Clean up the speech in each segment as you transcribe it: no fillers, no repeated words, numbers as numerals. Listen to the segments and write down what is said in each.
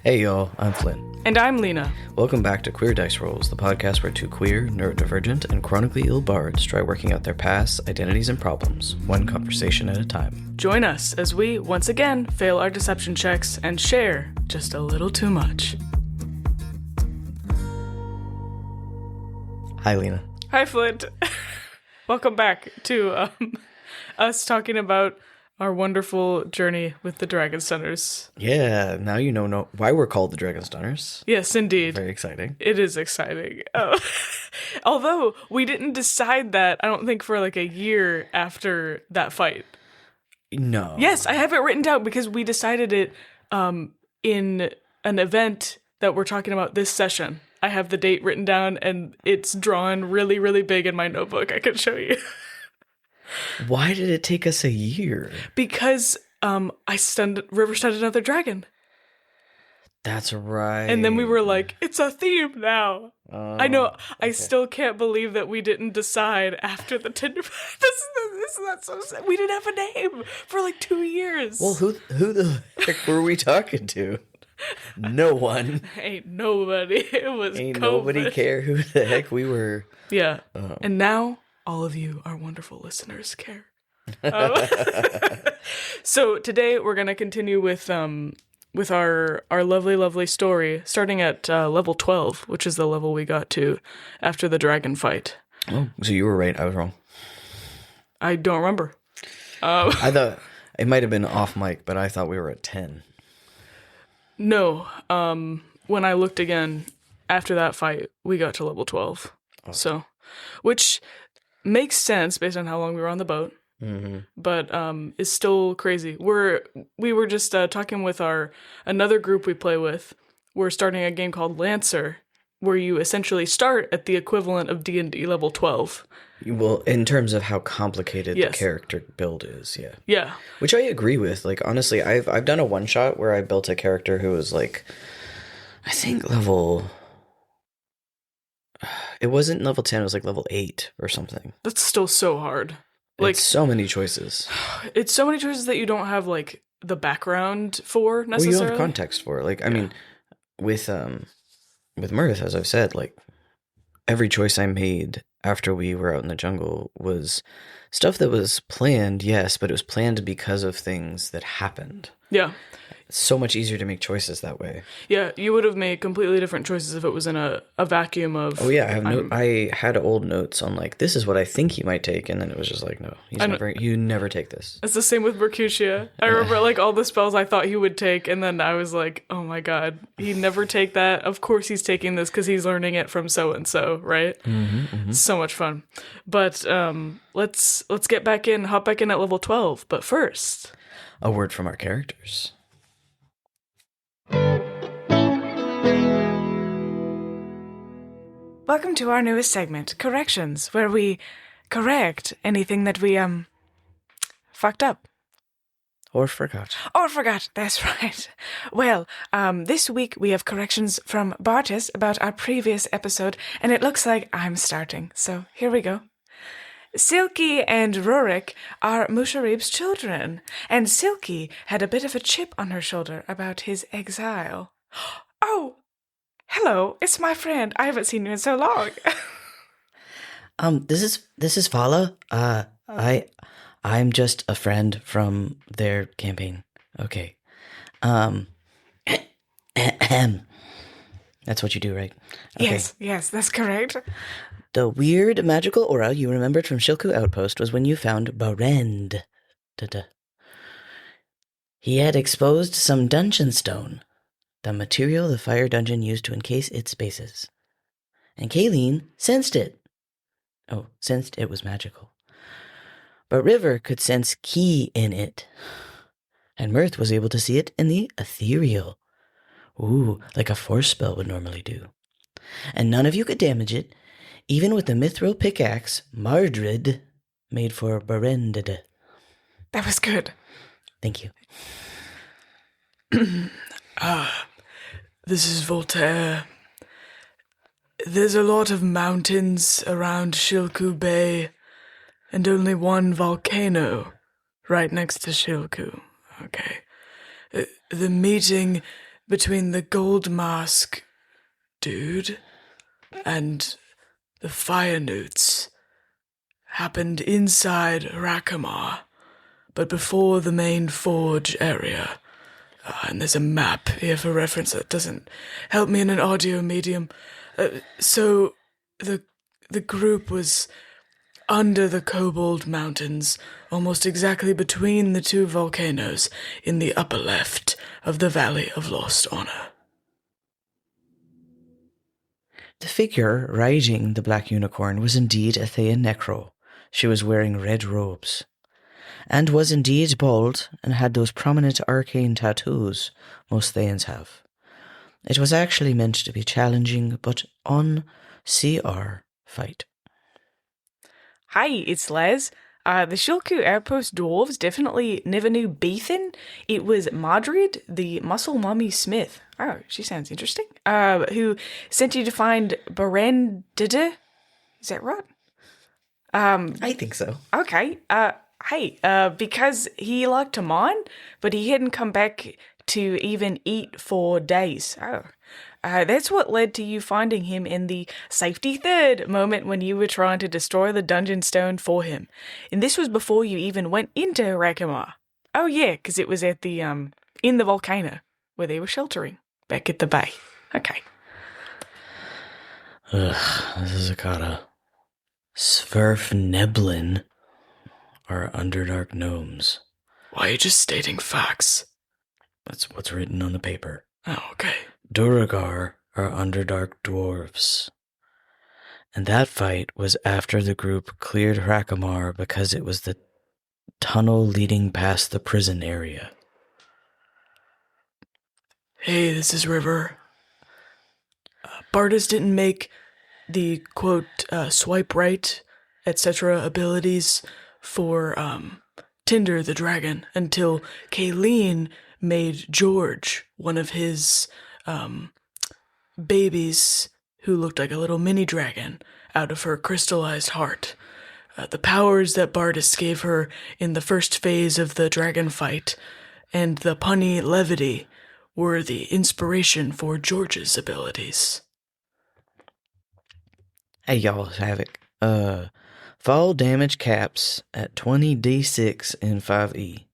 Hey y'all, I'm Flynt. And I'm Lena. Welcome back to Queer Dice Rolls, the podcast where two queer, neurodivergent, and chronically ill bards try working out their pasts, identities, and problems, one conversation at a time. Join us as we, once again, fail our deception checks and share just a little too much. Hi, Lena. Hi, Flynt. Welcome back to us talking about our wonderful journey with the Dragonstunners. Yeah, now you know why we're called the Dragonstunners. Yes, indeed. Very exciting. It is exciting. Although, we didn't decide that, I don't think, for like a year after that fight. No. Yes, I have it written down because we decided it in an event that we're talking about this session. I have the date written down and it's drawn really, really big in my notebook. I can show you. Why did it take us a year? Because River stunned another dragon. That's right. And then we were like, it's a theme now. I know. Okay. I still can't believe that we didn't decide after the Tinder. This is not so sad. We didn't have a name for like 2 years. Well, who the heck were we talking to? No one. Ain't nobody. It was Ain't COVID. Nobody care who the heck we were. Yeah. And now all of you, our wonderful listeners, care. So today we're going to continue with our lovely, lovely story, starting at level 12, which is the level we got to after the dragon fight. Oh, so you were right. I was wrong. I don't remember. I thought it might have been off mic, but I thought we were at 10. No. When I looked again after that fight, we got to level 12. Oh. So, which makes sense based on how long we were on the boat. Mm-hmm. But is still crazy. We were just talking with another group we play with. We're starting a game called Lancer, where you essentially start at the equivalent of D&D level 12. Well, in terms of how complicated yes. the character build is, yeah. Yeah. Which I agree with. Like, honestly, I've done a one-shot where I built a character who was, like, I think level... It wasn't level 10, it was, like, level 8 or something. That's still so hard. Like, it's so many choices. It's so many choices that you don't have, like, the background for, necessarily. Well, you don't have context for. Like, I mean, with Mirth, as I've said, like, every choice I made after we were out in the jungle was stuff that was planned, yes, but it was planned because of things that happened. Yeah. It's so much easier to make choices that way. Yeah, you would have made completely different choices if it was in a vacuum of... Oh yeah, I had old notes on like, this is what I think he might take, and then it was just like, no, you never take this. It's the same with Mercutio. I remember like all the spells I thought he would take, and then I was like, oh my god, he'd never take that. Of course he's taking this because he's learning it from so-and-so, right? Mm-hmm, mm-hmm. So much fun. But let's hop back in at level 12. But first... A word from our characters. Welcome to our newest segment, Corrections, where we correct anything that we, fucked up. Or forgot. Or forgot, that's right. Well, this week we have corrections from Bartis about our previous episode, and it looks like I'm starting, so here we go. Silky and Rurik are Musharib's children, and Silky had a bit of a chip on her shoulder about his exile. Oh! Hello, it's my friend. I haven't seen you in so long. This is Fala. I'm just a friend from their campaign. Okay. That's what you do, right? Okay. Yes, that's correct. The weird magical aura you remembered from Shilku Outpost was when you found Barend. He had exposed some dungeon stone, the material the fire dungeon used to encase its spaces. And Kayleen sensed it. Oh, sensed it was magical. But River could sense ki in it. And Mirth was able to see it in the ethereal. Ooh, like a force spell would normally do. And none of you could damage it, even with the mithril pickaxe Mardred made for Barended. That was good. Thank you. This is Voltaire. There's a lot of mountains around Shilku Bay, and only one volcano right next to Shilku. Okay. The meeting between the gold mask dude and the fire newts happened inside Rakamar, but before the main forge area. And there's a map here for reference that doesn't help me in an audio medium. So the group was under the Kobold Mountains, almost exactly between the two volcanoes in the upper left of the Valley of Lost Honor. The figure riding the black unicorn was indeed Athea Necro. She was wearing red robes, and was indeed bald and had those prominent arcane tattoos most Thayans have. It was actually meant to be challenging, but on-CR fight. Hi, it's Les. The Shulku Outpost dwarves definitely never knew Beethan. It was Margaret, the muscle mummy Smith. Oh, she sounds interesting. Who sent you to find Berendada? Is that right? I think so. Okay. Hey, because he liked to mine, but he hadn't come back to even eat for days. Oh. That's what led to you finding him in the safety third moment when you were trying to destroy the dungeon stone for him. And this was before you even went into Rakamar. Oh yeah, because it was at the, in the volcano, where they were sheltering, back at the bay. Okay. This is a gotta. Sverfneblin are Underdark gnomes. Why are you just stating facts? That's what's written on the paper. Oh, okay. Duragar are Underdark dwarves. And that fight was after the group cleared Rakamar because it was the tunnel leading past the prison area. Hey, this is River. Bardas didn't make the, quote, swipe right, etc. abilities for Tinder the Dragon until Kayleen made George one of his babies who looked like a little mini dragon out of her crystallized heart. The powers that Bardas gave her in the first phase of the dragon fight and the punny levity were the inspiration for George's abilities. Hey y'all, Havoc. Fall damage caps at 20d6 in 5e.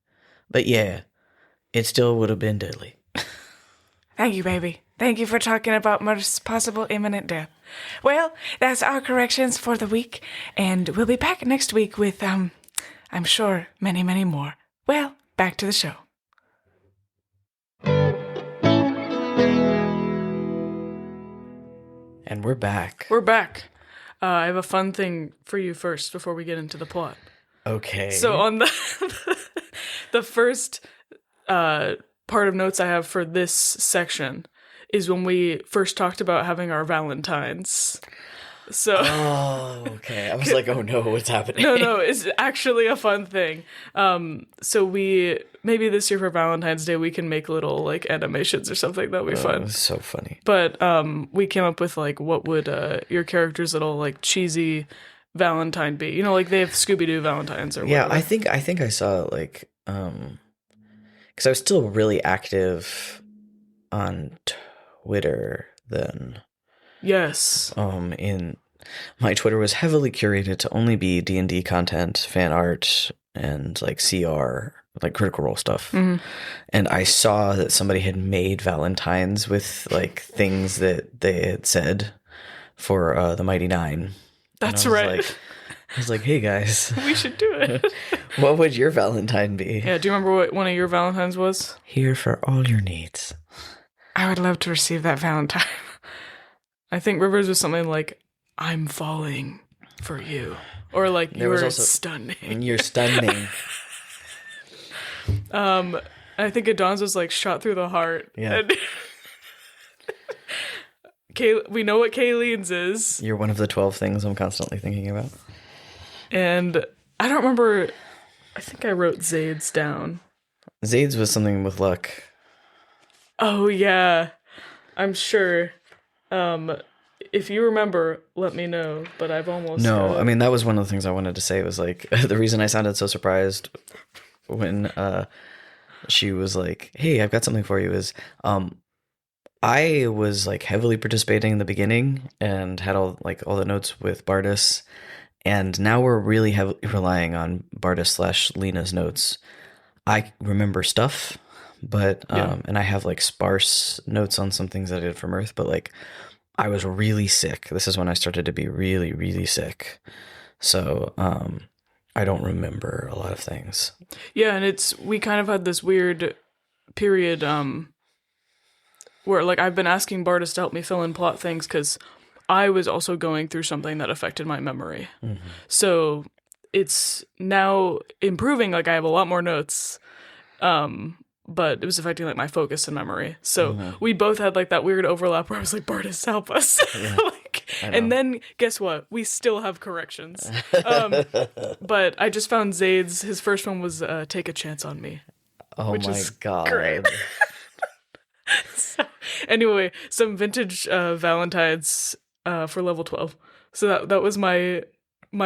But yeah, it still would have been deadly. Thank you, baby. Thank you for talking about most possible imminent death. Well, that's our corrections for the week, and we'll be back next week with, I'm sure, many, many more. Well, back to the show. And we're back. We're back. I have a fun thing for you first before we get into the plot. Okay. So on the first part of notes I have for this section is when we first talked about having our Valentines. So oh, okay. I was like, oh no, what's happening? No, it's actually a fun thing. So we maybe this year for Valentine's Day we can make little like animations or something. That'll be fun. It's so funny. But we came up with like what would your character's little like cheesy Valentine be? You know, like they have Scooby-Doo Valentines or whatever. Yeah, I think I saw like because I was still really active on Twitter then. Yes. In my Twitter was heavily curated to only be D&D content, fan art, and like CR, like Critical Role stuff. Mm-hmm. And I saw that somebody had made Valentines with like things that they had said for the Mighty Nine. That's right. I was like, hey guys, we should do it. What would your Valentine be? Yeah, do you remember what one of your Valentines was? Here for all your needs. I would love to receive that Valentine. I think Rivers was something like, I'm falling for you. Or like, you're stunning. You're stunning. I think Adon's was like, shot through the heart. Yeah. And we know what Kayleen's is. You're one of the 12 things I'm constantly thinking about. And I don't remember, I think I wrote Zayd's down. Zayd's was something with luck. Oh, yeah. I'm sure. If you remember, let me know, but I've almost... No, I mean, that was one of the things I wanted to say was like, the reason I sounded so surprised when she was like, hey, I've got something for you is, I was like heavily participating in the beginning and had all the notes with Bardis, and now we're really heavily relying on Bardis / Lena's notes. I remember stuff, but and I have like sparse notes on some things I did from Earth, but like I was really sick. This is when I started to be really, really sick. So I don't remember a lot of things. Yeah, and we kind of had this weird period where like I've been asking Bardis to help me fill in plot things because I was also going through something that affected my memory. Mm-hmm. So it's now improving. Like I have a lot more notes, but it was affecting like my focus and memory. So we both had like that weird overlap where I was like, Bardis, help us. Yeah, and then guess what? We still have corrections. But I just found Zaid's, his first one was Take a Chance on Me. Oh my God. Great. So, anyway, some vintage Valentines for level 12. So that was my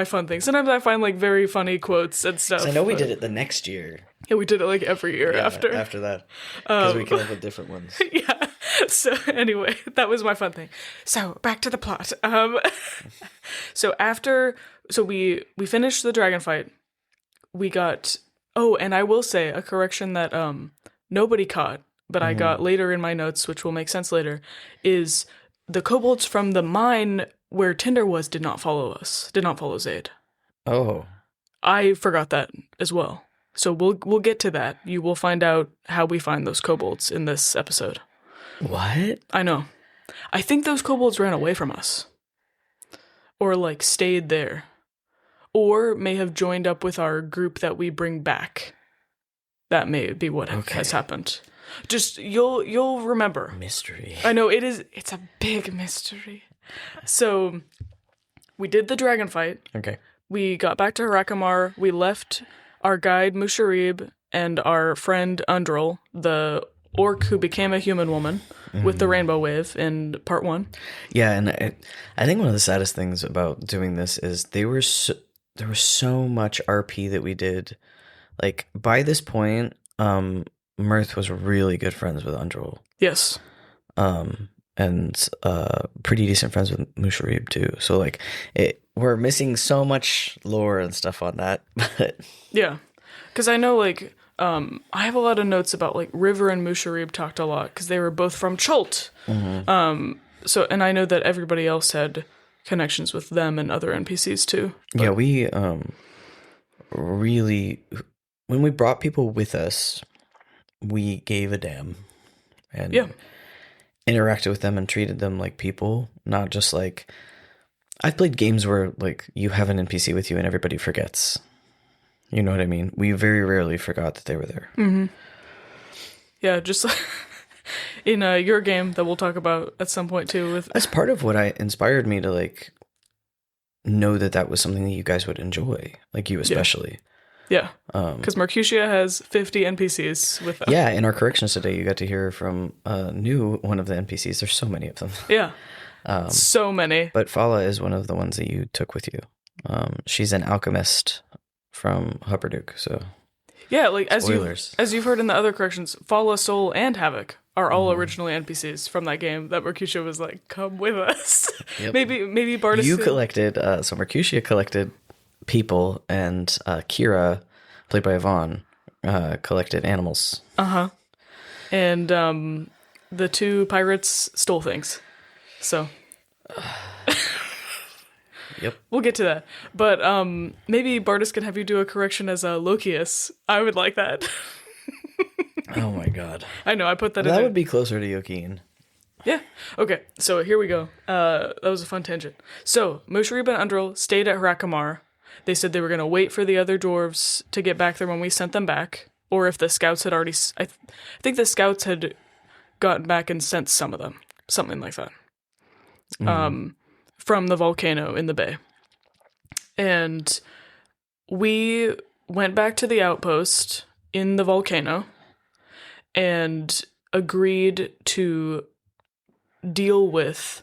fun thing. Sometimes I find like very funny quotes and stuff. I know we did it the next year. Yeah, we did it like every year after that. Because we came up with different ones. Yeah. So anyway, that was my fun thing. So back to the plot. So we finished the dragon fight. We got and I will say a correction that nobody caught, but I got later in my notes, which will make sense later, is the kobolds from the mine where Tinder was did not follow Zaid. Oh. I forgot that as well. So we'll get to that. You will find out how we find those kobolds in this episode. What? I know. I think those kobolds ran away from us. Or like stayed there. Or may have joined up with our group that we bring back. That may be what has happened. Just you'll remember. Mystery. I know it's a big mystery. So we did the dragon fight. Okay. We got back to Harakamar. We left our guide Musharib and our friend Undril, the orc who became a human woman with the rainbow wave in part 1. Yeah, and I think one of the saddest things about doing this is there was so much RP that we did. Like by this point, Mirth was really good friends with Undril. Yes. And pretty decent friends with Musharib too. So like we're missing so much lore and stuff on that. But yeah, because I know like I have a lot of notes about like River and Musharib talked a lot because they were both from Chult. So and I know that everybody else had connections with them and other NPCs too. But yeah, we really, when we brought people with us, we gave a damn and interacted with them and treated them like people, not just like I've played games where like you have an NPC with you and everybody forgets. You know what I mean? We very rarely forgot that they were there. Mm-hmm. Yeah, just like in your game that we'll talk about at some point too. That's part of what inspired me to like know that was something that you guys would enjoy, like you especially. Yeah, because Mercutia has 50 NPCs with them. Yeah, in our corrections today, you got to hear from one of the NPCs. There's so many of them. Yeah, so many. But Fala is one of the ones that you took with you. She's an alchemist from Hupperduke, so yeah, like spoilers. as you've heard in the other corrections, Fala, Soul, and Havoc are all originally NPCs from that game that Mercutia was like, come with us. Yep. maybe Bardis. You collected, so Mercutia collected people, and Kira, played by Yvonne, collected animals. And the 2 pirates stole things. So yep, we'll get to that. But maybe Bardis can have you do a correction as a Lokius. I would like that. Oh my god. I know, I put that in there. That would be closer to Yokeen. Yeah. Okay, so here we go. That was a fun tangent. So, Musharib and Undril stayed at Harakamar. They said they were going to wait for the other dwarves to get back there when we sent them back. Or if the scouts had already... I think the scouts had gotten back and sent some of them. Something like that. From the volcano in the bay. And we went back to the outpost in the volcano and agreed to deal with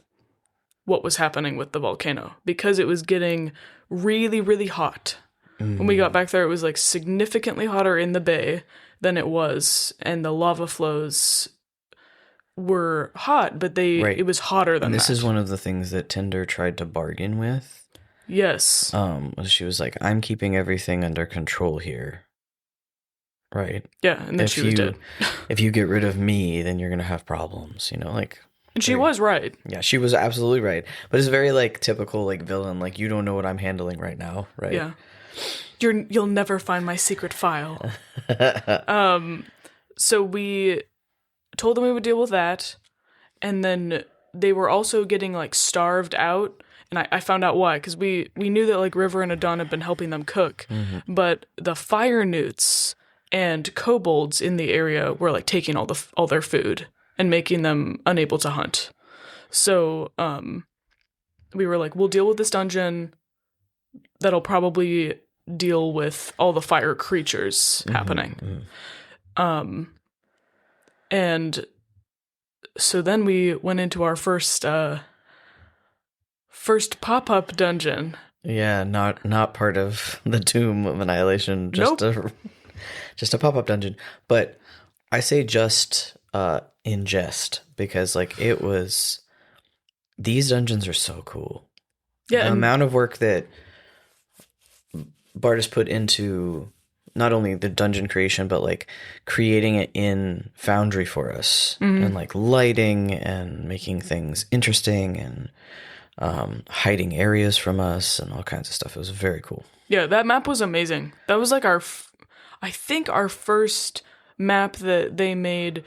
what was happening with the volcano because it was getting really, really hot. When we got back there, it was like significantly hotter in the bay than it was, and the lava flows were hot, but Right. it was hotter than And this that. is one of the things that Tinder tried to bargain with. Yes. She was like, I'm keeping everything under control here. Right. Yeah, and then she was dead. If you get rid of me, then you're going to have problems, like. And she was right. Yeah, she was absolutely right. But it's very like typical like villain, like you don't know what I'm handling right now, right? Yeah. You'll never find my secret file. So we told them we would deal with that, and then they were also getting like starved out, and I found out why, because we knew that like River and Adon had been helping them cook, but the fire newts and kobolds in the area were like taking all their food and making them unable to hunt. So we were like, we'll deal with this dungeon. That'll probably deal with all the fire creatures happening. And so then we went into our first pop-up dungeon. Yeah, not part of the Tomb of Annihilation, just a pop-up dungeon. But I say just in jest, because like these dungeons are so cool. Yeah, the amount of work that Bardis put into not only the dungeon creation, but like creating it in Foundry for us, and like lighting and making things interesting and hiding areas from us and all kinds of stuff. It was very cool. Yeah, that map was amazing. That was like I think our first map that they made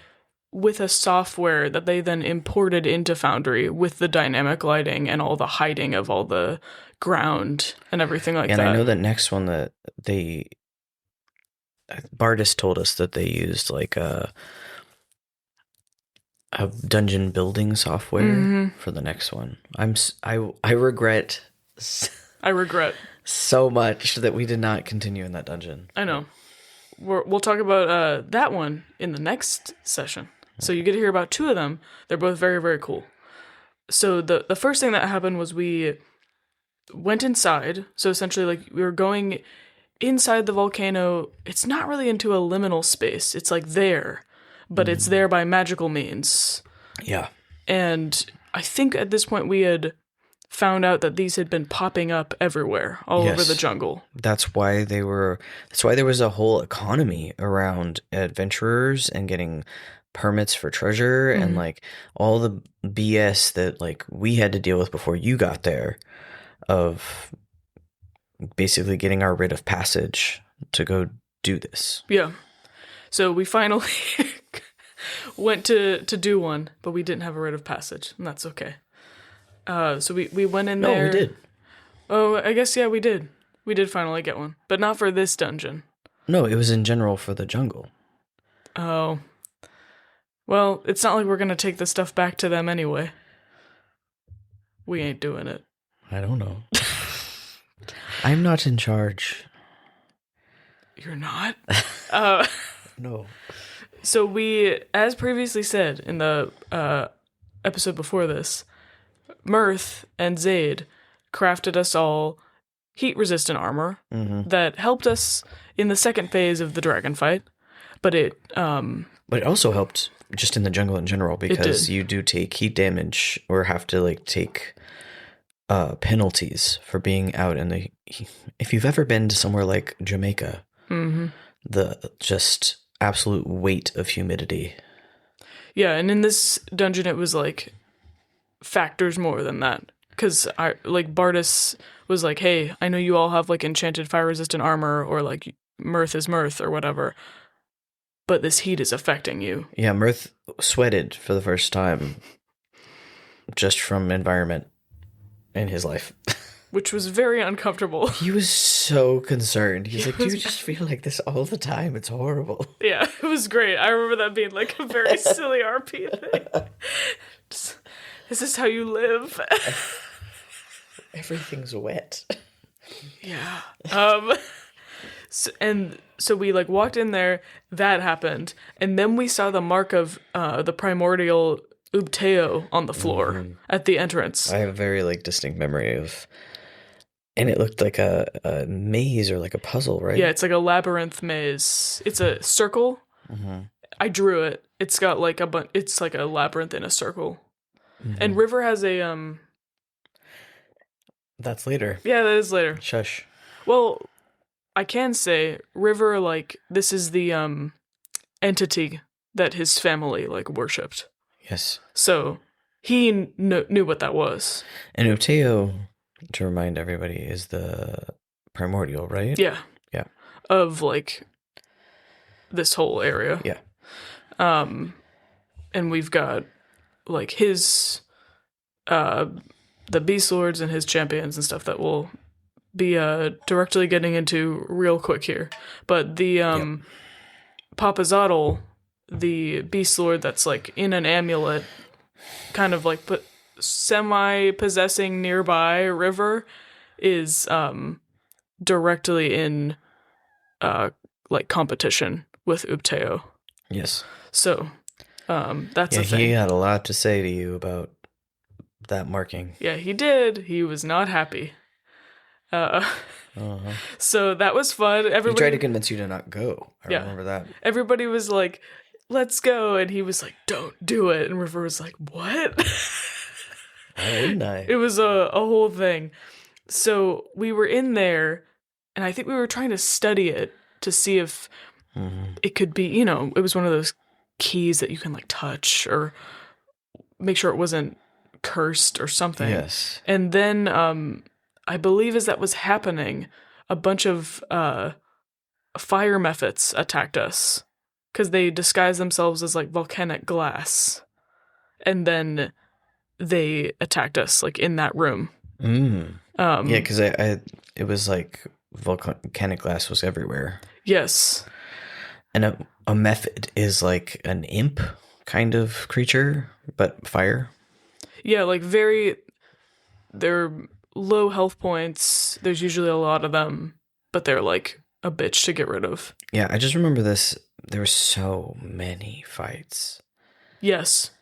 with a software that they then imported into Foundry with the dynamic lighting and all the hiding of all the ground and everything like that. And I know that next one that Bardis told us that they used like a dungeon building software for the next one. I regret so much that we did not continue in that dungeon. I know. We'll talk about that one in the next session. So you get to hear about two of them. They're both very, very cool. So the first thing that happened was we went inside. So essentially, like, we were going inside the volcano. It's not really into a liminal space. It's like there, but it's there by magical means. Yeah. And I think at this point we had found out that these had been popping up everywhere, all over the jungle. That's why there was a whole economy around adventurers and getting permits for treasure and like all the BS that like we had to deal with before you got there, of basically getting our writ of passage to go do this. Yeah. So we finally went to do one, but we didn't have a writ of passage, and that's okay. So we went in there. No, we did. Oh, I guess, yeah, we did. We did finally get one, but not for this dungeon. No, it was in general for the jungle. Oh. Well, it's not like we're going to take the stuff back to them anyway. We ain't doing it. I don't know. I'm not in charge. You're not? No. So we, as previously said in the episode before this, Mirth and Zaid crafted us all heat-resistant armor that helped us in the second phase of the dragon fight, but it also helped just in the jungle in general, because you do take heat damage or have to like take penalties for being out in the. If you've ever been to somewhere like Jamaica, the just absolute weight of humidity. Yeah, and in this dungeon it was like factors more than that, because Bardis was like, hey, I know you all have like enchanted fire resistant armor, or like Mirth is Mirth or whatever, but this heat is affecting you. Yeah, Mirth sweated for the first time just from environment in his life. Which was very uncomfortable. He was so concerned. He's like, do you just feel like this all the time? It's horrible. Yeah, it was great. I remember that being like a very silly RP thing. Is this how you live? Everything's wet. Yeah. So we like walked in there, that happened, and then we saw the mark of the primordial Ubteo on the floor at the entrance. I have a very like distinct memory of, and it looked like a maze or like a puzzle, right? Yeah, it's like a labyrinth maze. It's a circle, I drew it. It's got like it's like a labyrinth in a circle. And River has a That's later. Yeah, that is later. Shush. Well, I can say River, like, this is the entity that his family like worshipped. Yes. So he knew what that was. And Uteo, to remind everybody, is the primordial, right? Yeah. Yeah. Of like this whole area. Yeah. And we've got like his the Beast Lords and his champions and stuff that we'll be directly getting into real quick here. But the Papazotl, the Beast Lord that's like in an amulet, kind of like semi-possessing nearby River, is directly in like competition with Upteo. Yes. So that's a thing. He had a lot to say to you about that marking. Yeah, he did. He was not happy. So that was fun. Everybody He tried to convince you to not go. I remember that. Everybody was like, let's go. And he was like, don't do it. And River was like, what? Why wouldn't I? It was a whole thing. So we were in there, and I think we were trying to study it to see if it could be, it was one of those keys that you can like touch or make sure it wasn't cursed or something. Yes. And then I believe as that was happening, a bunch of fire methods attacked us because they disguised themselves as like volcanic glass, and then they attacked us like in that room. Yeah, because it was like volcanic glass was everywhere. Yes. And a method is like an imp kind of creature, but fire. Yeah, like they're low health points. There's usually a lot of them, but they're like a bitch to get rid of. Yeah, I just remember this. There were so many fights. Yes.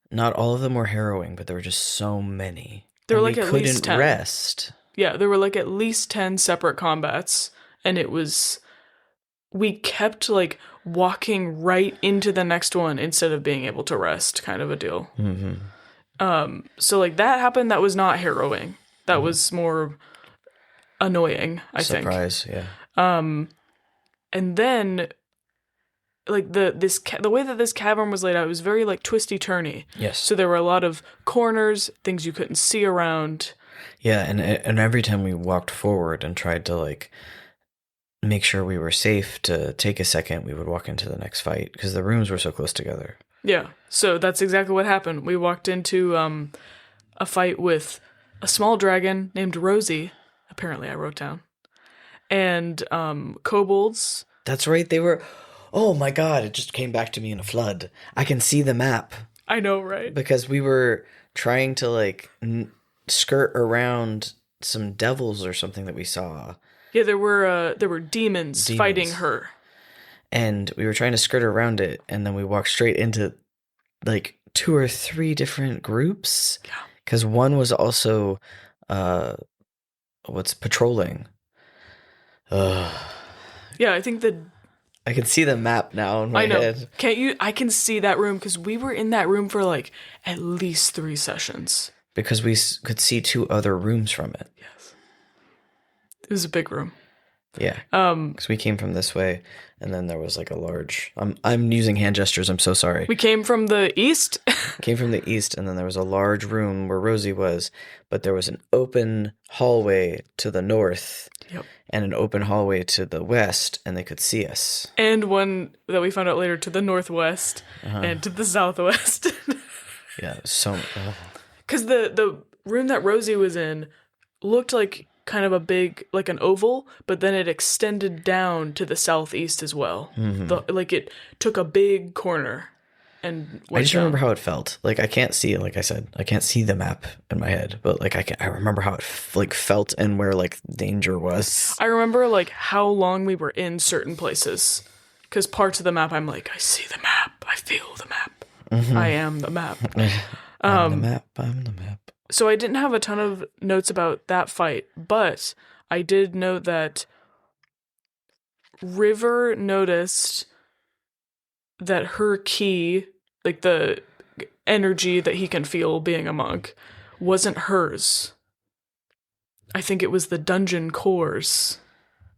Not all of them were harrowing, but there were just so many. There were and like at least 10. Couldn't rest. Yeah, there were like at least 10 separate combats, and we kept like walking right into the next one instead of being able to rest, kind of a deal. So like that happened. That was not harrowing. That was more annoying, I think. Surprise, yeah. And then like the way that this cavern was laid out, it was very like twisty turny. Yes. So there were a lot of corners, things you couldn't see around. Yeah, and every time we walked forward and tried to like make sure we were safe to take a second, we would walk into the next fight because the rooms were so close together. Yeah, so that's exactly what happened. We walked into a fight with a small dragon named Rosie, apparently I wrote down, and kobolds. That's right, they were... Oh my god, it just came back to me in a flood. I can see the map. I know, right? Because we were trying to like skirt around some devils or something that we saw. Yeah, there were demons fighting her. And we were trying to skirt around it, and then we walked straight into like 2 or 3 different groups. Yeah. Because one was also patrolling. Yeah, I think I can see the map now in my head. Can't you? I can see that room because we were in that room for like at least 3 sessions. Because we could see 2 other rooms from it. Yes. It was a big room. Yeah. Because we came from this way, and then there was like a large... I'm using hand gestures, I'm so sorry. We came from the east? Came from the east, and then there was a large room where Rosie was, but there was an open hallway to the north. Yep. And an open hallway to the west, and they could see us. And one that we found out later to the northwest and to the southwest. Yeah, so... Because the room that Rosie was in looked like kind of a big, like an oval, but then it extended down to the southeast as well. Like it took a big corner. And I just remember how it felt. Like I can't see, like I said, I can't see the map in my head, but like I remember how it like felt and where like danger was. I remember like how long we were in certain places, because parts of the map I'm like, I see the map, I feel the map, I am the map. I'm the map. So I didn't have a ton of notes about that fight, but I did note that River noticed that her key, like the energy that he can feel being a monk, wasn't hers. I think it was the dungeon core's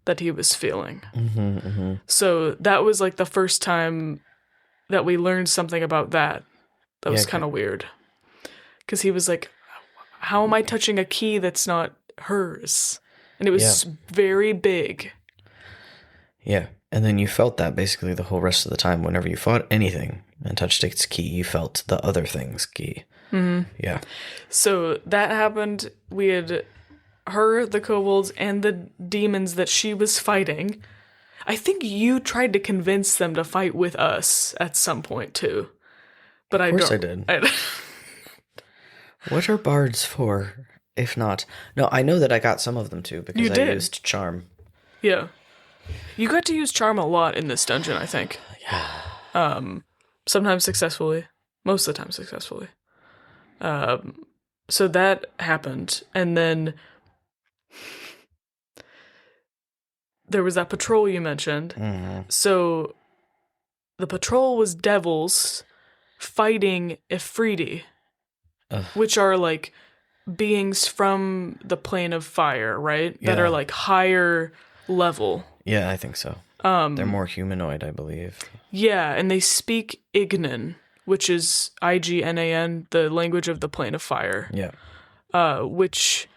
that he was feeling. So that was like the first time that we learned something about that. That was kind of weird. Because he was like, how am I touching a key that's not hers? And it was very big. Yeah. And then you felt that basically the whole rest of the time. Whenever you fought anything and touched its key, you felt the other thing's key. Yeah. So that happened. We had her, the kobolds, and the demons that she was fighting. I think you tried to convince them to fight with us at some point too. But Of course I did. What are bards for, if not? No, I know that I got some of them too because You I did. used charm. Yeah. You got to use charm a lot in this dungeon, I think. Yeah. Sometimes successfully. Most of the time successfully. So that happened. And then there was that patrol you mentioned. So the patrol was devils fighting Ifriti, which are like beings from the plane of fire, right? That Yeah. are like higher level. Yeah, I think so. They're more humanoid, I believe. Yeah, and they speak Ignan, which is Ignan, the language of the plane of fire. Yeah. Which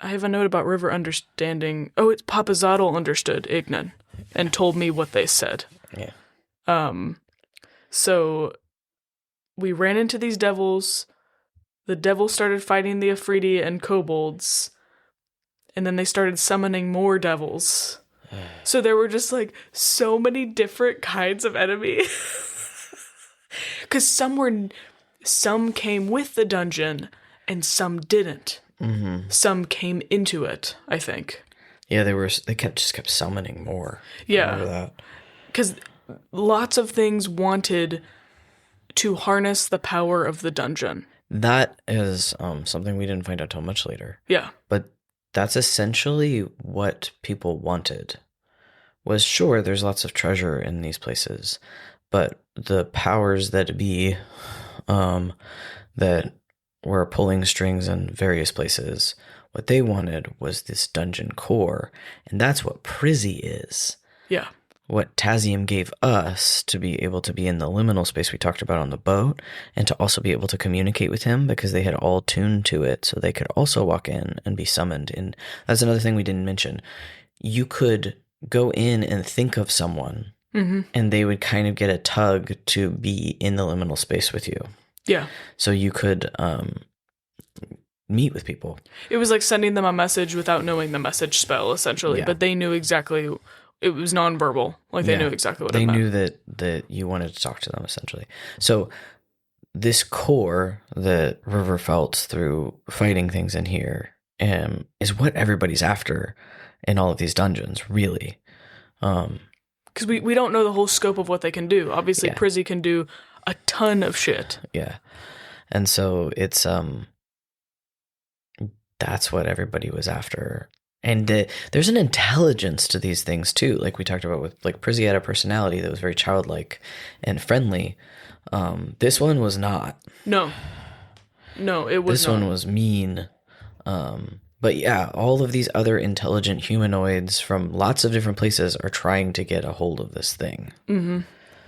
I have a note about River understanding. Oh, it's Papa Zottle understood Ignan and told me what they said. Yeah. So we ran into these devils. The devils started fighting the Afridi and kobolds. And then they started summoning more devils. So there were just like so many different kinds of enemy. Because some came with the dungeon and some didn't. Some came into it, I think. Yeah, they kept summoning more. Yeah. I remember that. Because lots of things wanted to harness the power of the dungeon. That is something we didn't find out till much later. Yeah. But that's essentially what people wanted. Was sure, there's lots of treasure in these places, but the powers that be that were pulling strings in various places, what they wanted was this dungeon core, and that's what Prizzy is. Yeah. What Tazium gave us to be able to be in the liminal space we talked about on the boat, and to also be able to communicate with him because they had all tuned to it, so they could also walk in and be summoned. And that's another thing we didn't mention. You could go in and think of someone, and they would kind of get a tug to be in the liminal space with you. Yeah. So you could meet with people. It was like sending them a message without knowing the message spell, essentially. Yeah. But they knew exactly. It was nonverbal. Like they knew exactly what they it meant. knew that you wanted to talk to them, essentially. So this core that River felt through fighting things in here is what everybody's after in all of these dungeons, really. Because we don't know the whole scope of what they can do. Obviously, Yeah. Prizzy can do a ton of shit. Yeah. And so it's that's what everybody was after. And there's an intelligence to these things too, like we talked about with like Prizzy had a personality that was very childlike and friendly. This one was not. No, it was This not. one was mean. But yeah, all of these other intelligent humanoids from lots of different places are trying to get a hold of this thing.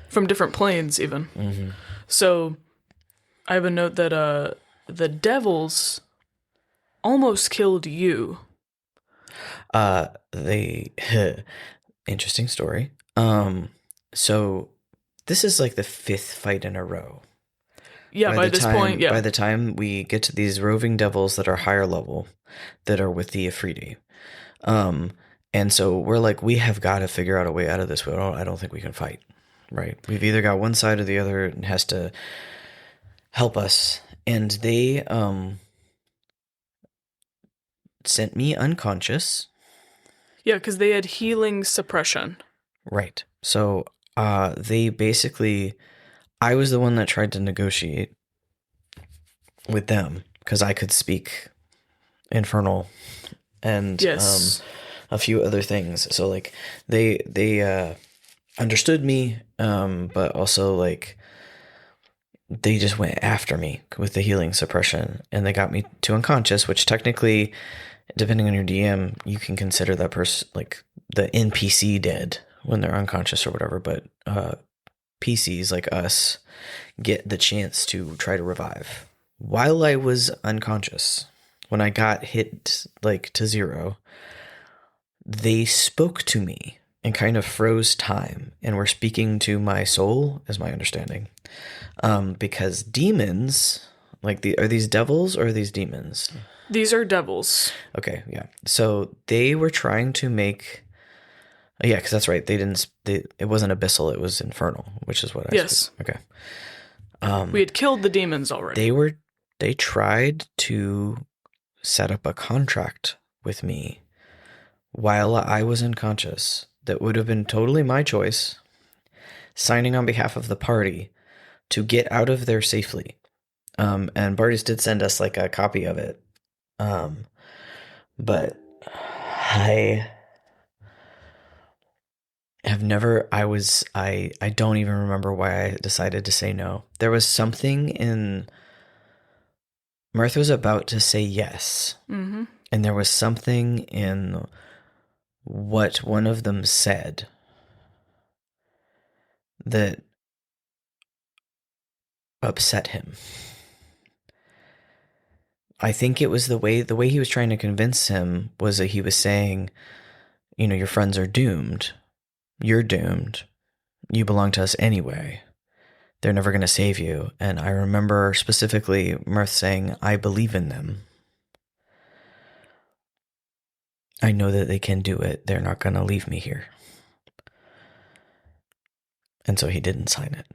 From different planes, even. So I have a note that the devils almost killed you. They interesting story. So this is like the 5th fight in a row. Yeah, by this point, yeah. By the time we get to these roving devils that are higher level, that are with the Afridi. And so we're like, we have got to figure out a way out of this. I don't think we can fight, right? We've either got one side or the other has to help us. And they sent me unconscious. Yeah, because they had healing suppression. Right. So they basically, I was the one that tried to negotiate with them because I could speak Infernal and Yes. a few other things. So like they understood me, but also like they just went after me with the healing suppression, and they got me to unconscious, which technically, depending on your DM, you can consider that person like the NPC dead when they're unconscious or whatever, but PCs like us get the chance to try to revive. While I was unconscious, when I got hit like to 0, they spoke to me and kind of froze time and were speaking to my soul, is my understanding. Because demons, like are these devils or are these demons? These are devils. Okay, yeah. So they were trying to make, yeah, because that's right. It wasn't abyssal, it was infernal, which is what I Yes. said. Okay. We had killed the demons already. They tried to set up a contract with me while I was unconscious that would have been totally my choice, signing on behalf of the party to get out of there safely. And Bartis did send us like a copy of it. But I have never, I don't even remember why I decided to say no. There was something in, Mirth was about to say yes. Mm-hmm. And there was something in what one of them said that upset him. I think it was the way he was trying to convince him was that he was saying, you know, your friends are doomed. You're doomed. You belong to us anyway. They're never going to save you. And I remember specifically Mirth saying, I believe in them. I know that they can do it. They're not going to leave me here. And so he didn't sign it.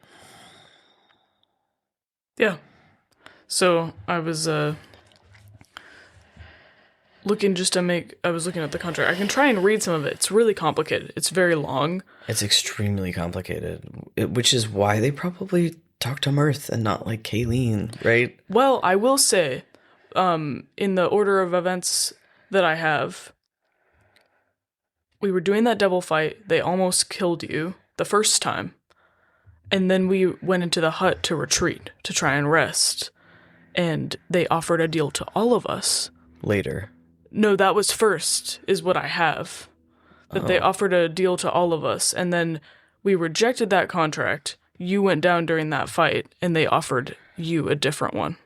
Yeah. So I was looking at the contract. I can try and read some of it. It's really complicated. It's very long. It's extremely complicated, which is why they probably talked to Mirth and not like Kayleen, right? Well, I will say, in the order of events that I have, we were doing that devil fight. They almost killed you the first time. And then we went into the hut to retreat, to try and rest. And they offered a deal to all of us. Later. No, that was first, is what I have. That they offered a deal to all of us. And then we rejected that contract. You went down during that fight, and they offered you a different one.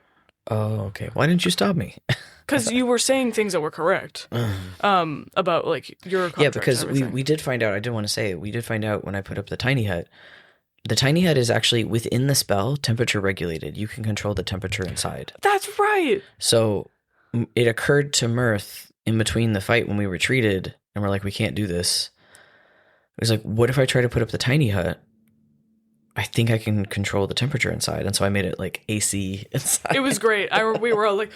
Oh, okay. Why didn't you stop me? Because you were saying things that were correct. About, like, your contract. Yeah, because and everything. we did find out, I did want to say, we did find out when I put up the tiny hut. The tiny hut is actually within the spell temperature regulated. You can control the temperature inside. That's right. So it occurred to Mirth in between the fight when we retreated and we're like, we can't do this. It was like, what if I try to put up the tiny hut? I think I can control the temperature inside. And so I made it like AC inside. It was great. We were all like,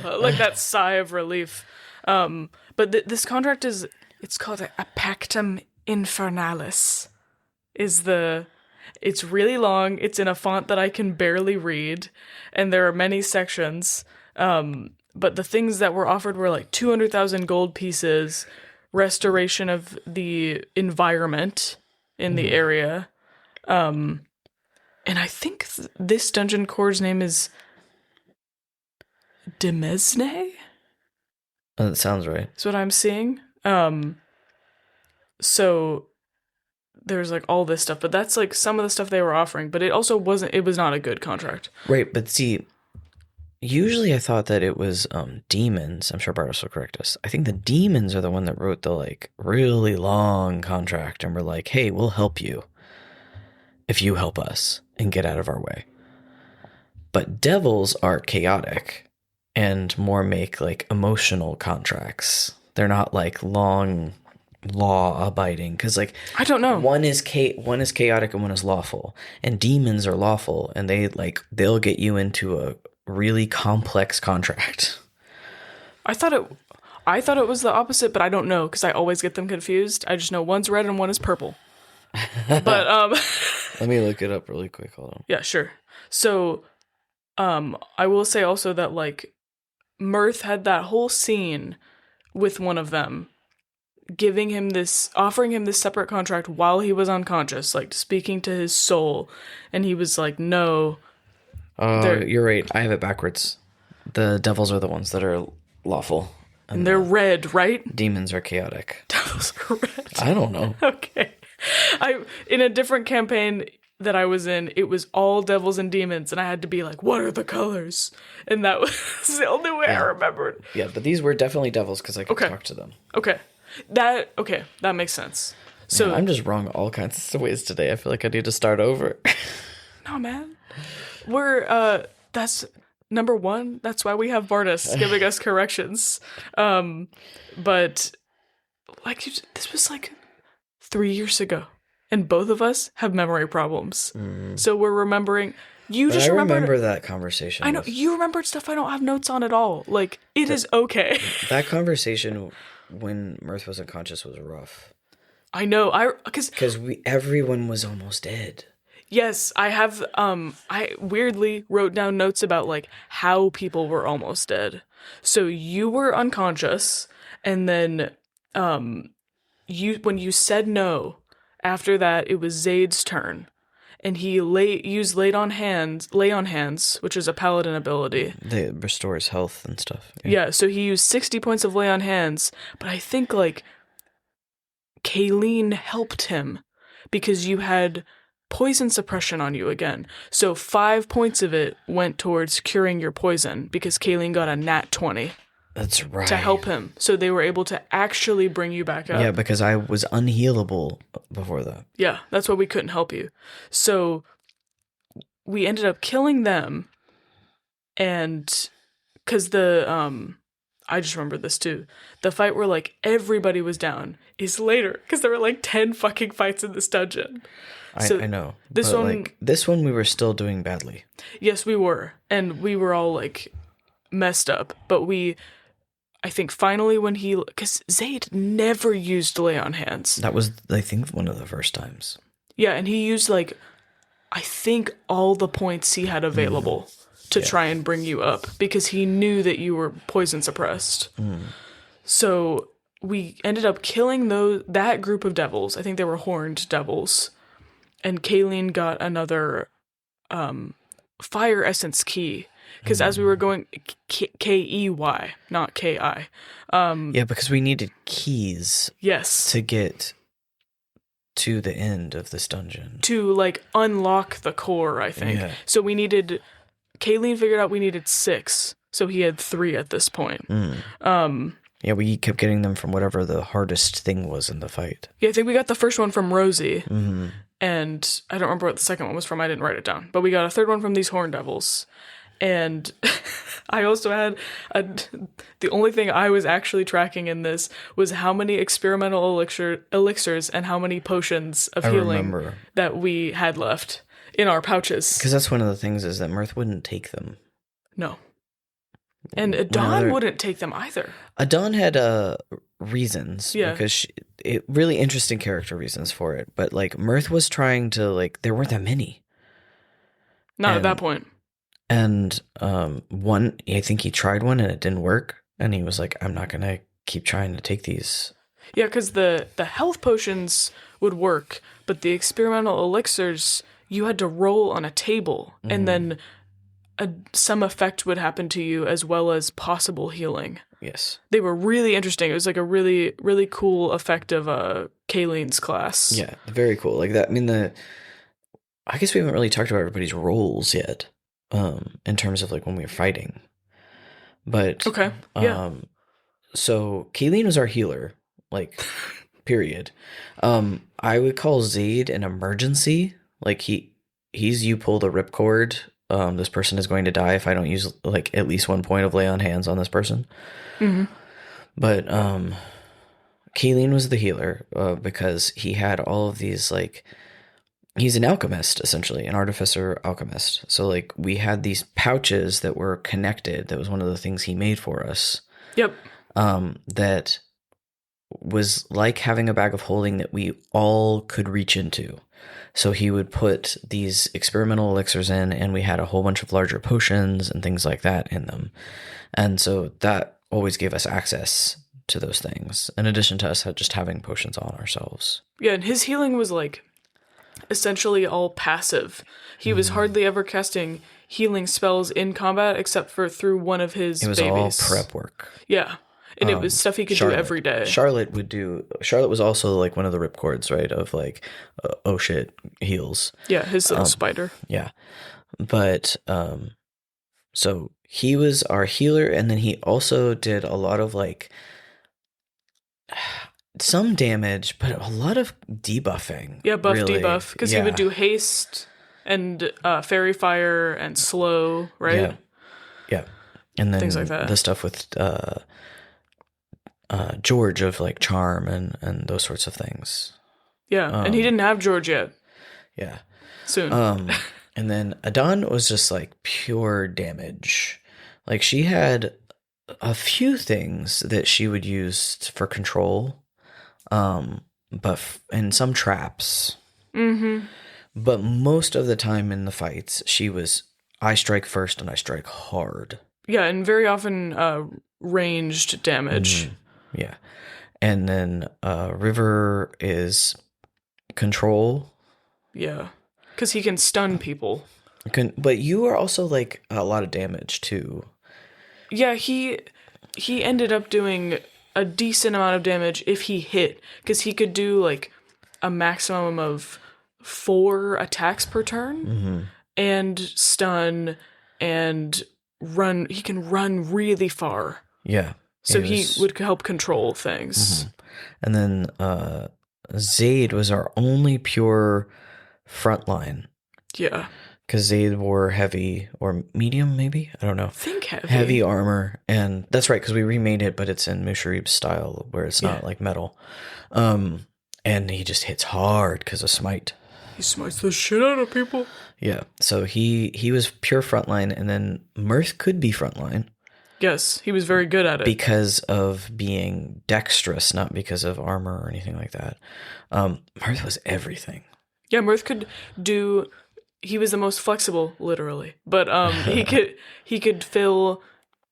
like that sigh of relief. But this contract it's called a Pactum Infernalis. It's really long. It's in a font that I can barely read. And there are many sections. But the things that were offered were like 200,000 gold pieces, restoration of the environment in the area. And I think this dungeon core's name is Demesne? That sounds right. That's what I'm seeing. So there's like all this stuff, but that's like some of the stuff they were offering, but it was not a good contract. Right, but see, usually I thought that it was demons. I'm sure Bartos will correct us. I think the demons are the one that wrote the like really long contract and were like, hey, we'll help you if you help us and get out of our way. But devils are chaotic and more make like emotional contracts. They're not long law abiding, because like I don't know. One is chaotic and one is lawful, and demons are lawful, and they'll get you into a really complex contract. I thought it was the opposite, but I don't know because I always get them confused. I just know one's red and one is purple. But let me look it up really quick. Hold on. Yeah, sure. So I will say also that like Mirth had that whole scene with one of them offering him this separate contract while he was unconscious, like speaking to his soul, and he was like, no. You're right. I have it backwards. The devils are the ones that are lawful. And they're red, right? Demons are chaotic. Devils are red. I don't know. Okay. In a different campaign that I was in, it was all devils and demons, and I had to be like, what are the colors? And that was the only way I remembered. Yeah, but these were definitely devils because I could talk to them. Okay. That makes sense. So Man, I'm just wrong all kinds of ways today. I feel like I need to start over. No, man. That's number one. That's why we have Bartis giving us corrections. But like this was like 3 years ago, and both of us have memory problems. So we're remembering. I remember that conversation. I know you remembered stuff I don't have notes on at all. Like it is okay. That conversation when Mirth was unconscious was rough. I know. Because everyone was almost dead. Yes, I have. I weirdly wrote down notes about like how people were almost dead. So you were unconscious, and then when you said no, after that it was Zaid's turn, and he used lay on hands, which is a paladin ability. It restores health and stuff. Yeah, so he used 60 points of lay on hands, but I think like Kayleen helped him because you had poison suppression on you again. So 5 points of it went towards curing your poison because Kayleen got a nat 20. That's right. To help him. So they were able to actually bring you back up. Yeah, because I was unhealable before that. Yeah, that's why we couldn't help you. So we ended up killing them, and because I just remember this too. The fight where like everybody was down is later because there were like 10 fucking fights in this dungeon. I know. This one we were still doing badly. Yes, we were, and we were all like messed up. But I think finally because Zaid never used lay on hands. That was, I think, one of the first times. Yeah, and he used like I think all the points he had available to try and bring you up because he knew that you were poison suppressed. So we ended up killing that group of devils. I think they were horned devils. And Kayleen got another fire essence key. Because as we were going, K-E-Y, not K-I. Yeah, because we needed keys. Yes. To get to the end of this dungeon. To, like, unlock the core, I think. Yeah. So Kayleen figured out we needed 6. So he had 3 at this point. Yeah, we kept getting them from whatever the hardest thing was in the fight. Yeah, I think we got the first one from Rosie. And I don't remember what the second one was from. I didn't write it down. But we got a third one from these horn devils. And I also had the only thing I was actually tracking in this was how many experimental elixirs and how many potions of healing that we had left in our pouches. Because that's one of the things is that Mirth wouldn't take them. No. And Adon wouldn't take them either. Adon had reasons. Yeah. Because really interesting character reasons for it. But like Mirth was trying to like, there weren't that many. Not at that point. And one, I think he tried one and it didn't work. And he was like, I'm not going to keep trying to take these. Yeah, because the health potions would work, but the experimental elixirs, you had to roll on a table, and then some effect would happen to you as well as possible healing. Yes. They were really interesting. It was like a really, really cool effect of Kayleen's class. Yeah, very cool. Like that. I mean, I guess we haven't really talked about everybody's roles yet. In terms of like when we were fighting, but okay, yeah. So Kayleen was our healer, like, period. I would call Zaid an emergency. Like he's you pull the ripcord. This person is going to die if I don't use like at least 1 point of lay on hands on this person. But Kayleen was the healer because he had all of these like. He's an alchemist, essentially, an artificer alchemist. So, like, we had these pouches that were connected. That was one of the things he made for us. Yep. That was like having a bag of holding that we all could reach into. So he would put these experimental elixirs in, and we had a whole bunch of larger potions and things like that in them. And so that always gave us access to those things, in addition to us just having potions on ourselves. Yeah, and his healing was like essentially all passive. He was hardly ever casting healing spells in combat except for through one of his It was babies. all prep work. Yeah. And it was stuff he could do every day. Charlotte was also like one of the ripcords, right? Of like, oh shit, heals. Yeah, his little spider. Yeah. But, so he was our healer, and then he also did a lot of like some damage, but a lot of debuffing. Yeah, buff really. debuff. Because he would do haste and fairy fire and slow, right? Yeah. Yeah. And then Things like that. The stuff with George of like charm and those sorts of things. Yeah, and he didn't have George yet. Yeah. Soon. And then Adon was just like pure damage. Like she had a few things that she would use for control, and some traps. Mm-hmm. But most of the time in the fights, she was, I strike first and I strike hard. Yeah, and very often ranged damage. Yeah. And then River is control. Yeah, because he can stun people. But you are also like a lot of damage too. Yeah, he ended up doing a decent amount of damage if he hit, because he could do like a maximum of 4 attacks per turn, and stun and run. He can run really far. Yeah. So he would help control things. And then Zaid was our only pure frontline. Yeah. Because Zaid wore heavy or medium, maybe? I don't know. Think heavy. Heavy armor. And that's right, because we remade it, but it's in Musharib's style, where it's not like metal. And he just hits hard because of smite. He smites the shit out of people. Yeah. So he was pure frontline, and then Mirth could be frontline. Yes, he was very good at it. Because of being dexterous, not because of armor or anything like that. Mirth was everything. Yeah, Mirth could do. He was the most flexible, literally. But he could fill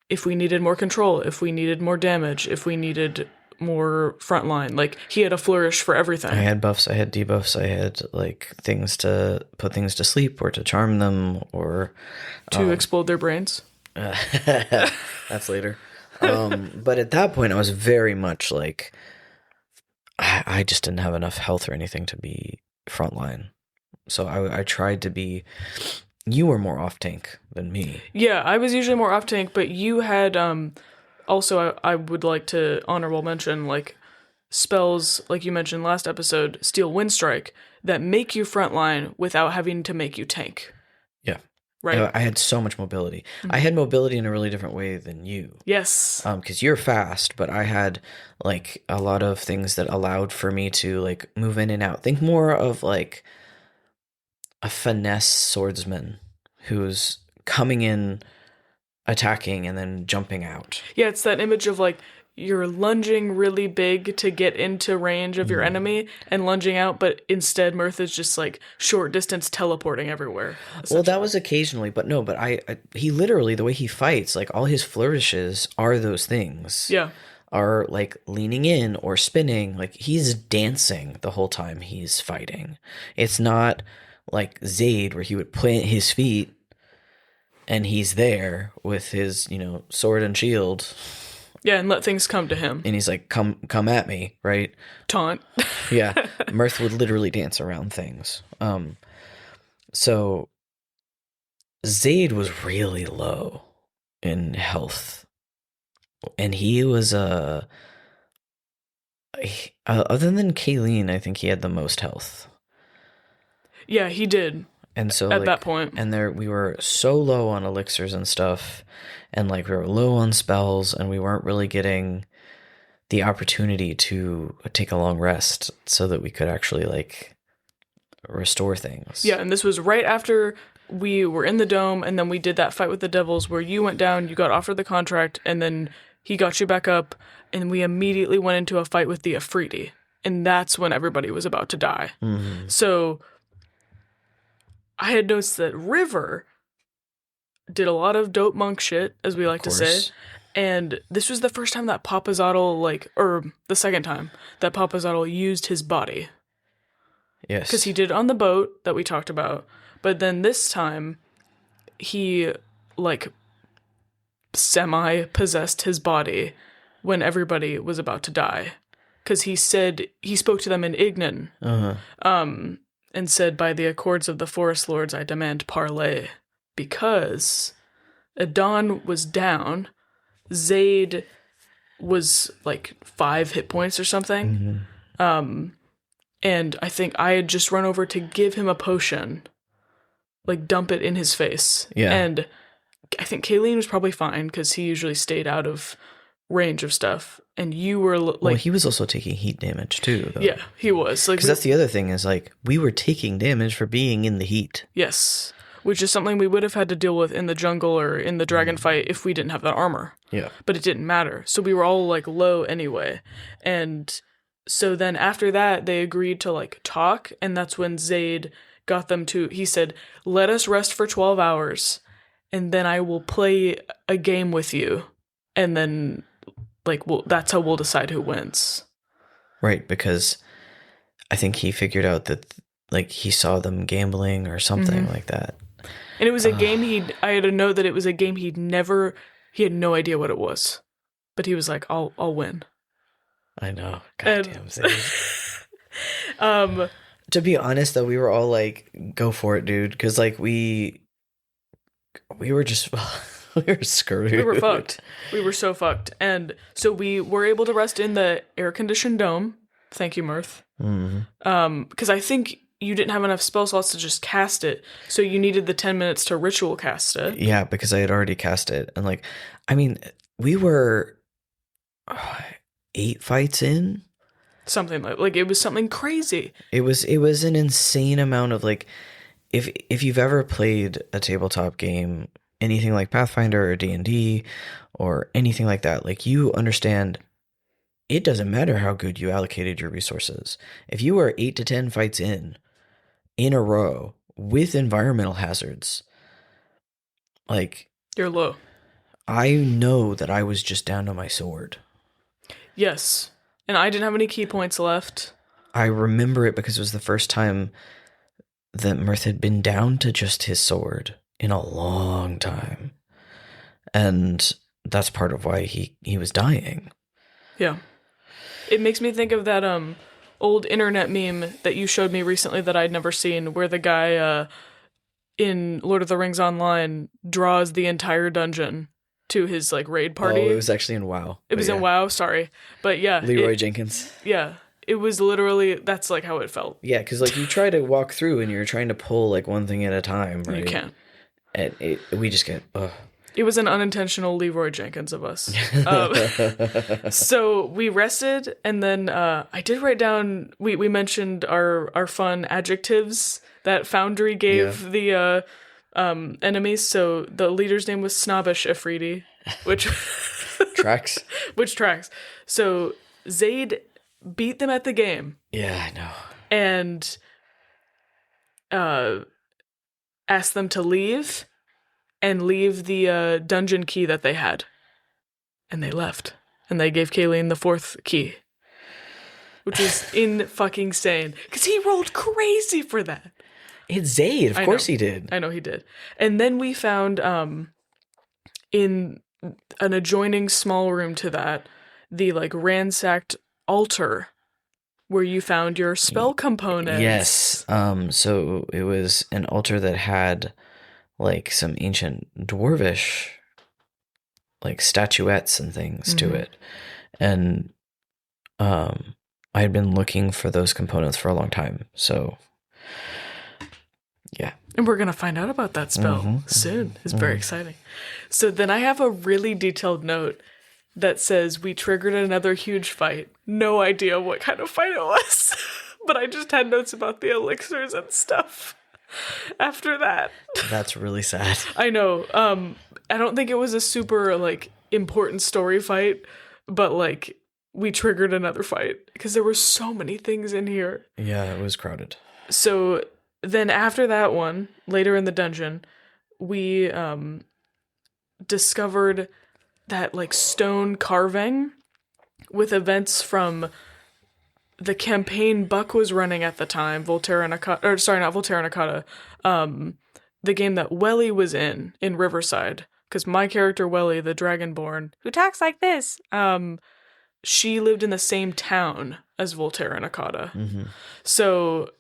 if we needed more control, if we needed more damage, if we needed more frontline. Like, he had a flourish for everything. I had buffs, I had debuffs, I had like things to put things to sleep or to charm them or to explode their brains. That's later. But at that point, I was very much like, I just didn't have enough health or anything to be frontline. So I tried to be. You were more off tank than me. Yeah, I was usually more off tank, but you had also I would like to honorable mention like spells like you mentioned last episode, Steel Windstrike, that make you frontline without having to make you tank. Yeah. Right. I had so much mobility. I had mobility in a really different way than you. Yes. Because you're fast, but I had like a lot of things that allowed for me to like move in and out. Think more of like a finesse swordsman who's coming in, attacking, and then jumping out. Yeah, it's that image of like you're lunging really big to get into range of your enemy and lunging out, but instead Mirth is just like short distance teleporting everywhere. Well, that was occasionally, but no, but he literally, the way he fights, like all his flourishes are those things. Yeah. Are like leaning in or spinning. Like he's dancing the whole time he's fighting. It's not like Zaid where he would plant his feet and he's there with his, sword and shield. Yeah, and let things come to him. And he's like, come at me, right? Taunt. Yeah. Mirth would literally dance around things. So Zaid was really low in health. And he was other than Kayleen, I think he had the most health. Yeah, he did. And so at that point. And we were so low on elixirs and stuff, and like we were low on spells, and we weren't really getting the opportunity to take a long rest so that we could actually like restore things. Yeah, and this was right after we were in the dome, and then we did that fight with the devils where you went down, you got offered the contract, and then he got you back up, and we immediately went into a fight with the Afridi. And that's when everybody was about to die. Mm-hmm. So I had noticed that River did a lot of dope monk shit, as we like to say, And this was the first time that Papazotl, or the second time that Papazotl used his body. Yes. Because he did it on the boat that we talked about. But then this time, he, semi-possessed his body when everybody was about to die. Because he spoke to them in Ignan. And said, by the accords of the Forest Lords, I demand parley. Because Adon was down, Zaid was 5 hit points or something. And I think I had just run over to give him a potion, dump it in his face. Yeah. And I think Kayleen was probably fine because he usually stayed out of range of stuff. And you were well, he was also taking heat damage too, though. Yeah, he was. Because that's the other thing is we were taking damage for being in the heat. Yes. Which is something we would have had to deal with in the jungle or in the dragon fight if we didn't have that armor. Yeah. But it didn't matter. So we were all low anyway. And so then after that, they agreed to talk. And that's when Zaid got them to, he said, let us rest for 12 hours. And then I will play a game with you. And then that's how we'll decide who wins. Right. Because I think he figured out that he saw them gambling or something like that. And it was a game I had a note that it was a game he had no idea what it was. But he was like, I'll win. I know. Goddamn. To be honest, though, we were all go for it, dude. Because we were just, we were screwed. We were fucked. We were so fucked. And so we were able to rest in the air-conditioned dome. Thank you, Mirth. Because I think you didn't have enough spell slots to just cast it, so you needed the 10 minutes to ritual cast it. Yeah, because I had already cast it. And we were 8 fights in. Something it was something crazy. It was an insane amount of if you've ever played a tabletop game, anything like Pathfinder or D&D or anything like that, you understand it doesn't matter how good you allocated your resources. If you were 8 to 10 fights in a row with environmental hazards, you're low. I know that I was just down to my sword. Yes. And I didn't have any key points left. I remember it because it was the first time that Mirth had been down to just his sword in a long time. And that's part of why he was dying. Yeah. It makes me think of that old internet meme that you showed me recently that I'd never seen, where the guy in Lord of the Rings Online draws the entire dungeon to his raid party. Oh, it was actually in WoW. It was in WoW, sorry. But yeah. Leroy Jenkins. Yeah. It was literally, that's how it felt. Yeah, because you try to walk through and you're trying to pull one thing at a time, right? You can't. And we just get, ugh. It was an unintentional Leroy Jenkins of us. So we rested, and then I did write down, we mentioned our fun adjectives that Foundry gave the enemies. So the leader's name was Snobbish Afridi, which tracks. Which tracks. So Zaid beat them at the game. Yeah, I know. And asked them to leave. And leave the dungeon key that they had. And they left. And they gave Kayleen the 4th key. Which is fucking sane. Because he rolled crazy for that. It's Zaid. Of course he did. I know he did. And then we found in an adjoining small room to that, the ransacked altar where you found your spell components. Yes. So it was an altar that had some ancient dwarvish statuettes and things to it. And I had been looking for those components for a long time. So yeah. And we're going to find out about that spell soon. It's very exciting. So then I have a really detailed note that says we triggered another huge fight. No idea what kind of fight it was. But I just had notes about the elixirs and stuff. After that. That's really sad. I know. I don't think it was a super important story fight, but we triggered another fight because there were so many things in here. Yeah, it was crowded. So then after that one, later in the dungeon, we discovered that like stone carving with events from the campaign Buck was running at the time, Volterra Nakata, or sorry, not Volterra Nakata, the game that Welly was in Riverside, because my character Welly, the Dragonborn, who talks like this, she lived in the same town as Volterra Nakata. Mm-hmm. So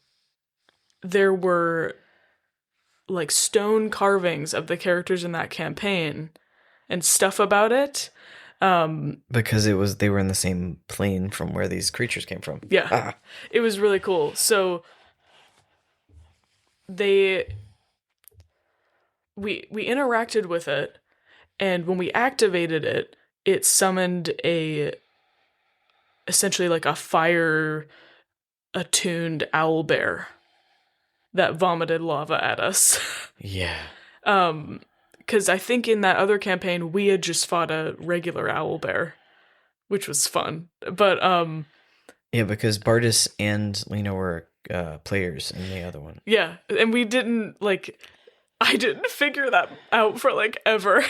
there were like stone carvings of the characters in that campaign and stuff about it. Because they were in the same plane from where these creatures came from. Yeah. It was really cool. So we interacted with it, and when we activated it, it summoned essentially like a fire attuned owlbear that vomited lava at us. Yeah. Because I think in that other campaign we had just fought a regular owlbear, which was fun. But yeah, because Bardis and Lena were players in the other one. Yeah, and we didn't I didn't figure that out for like ever.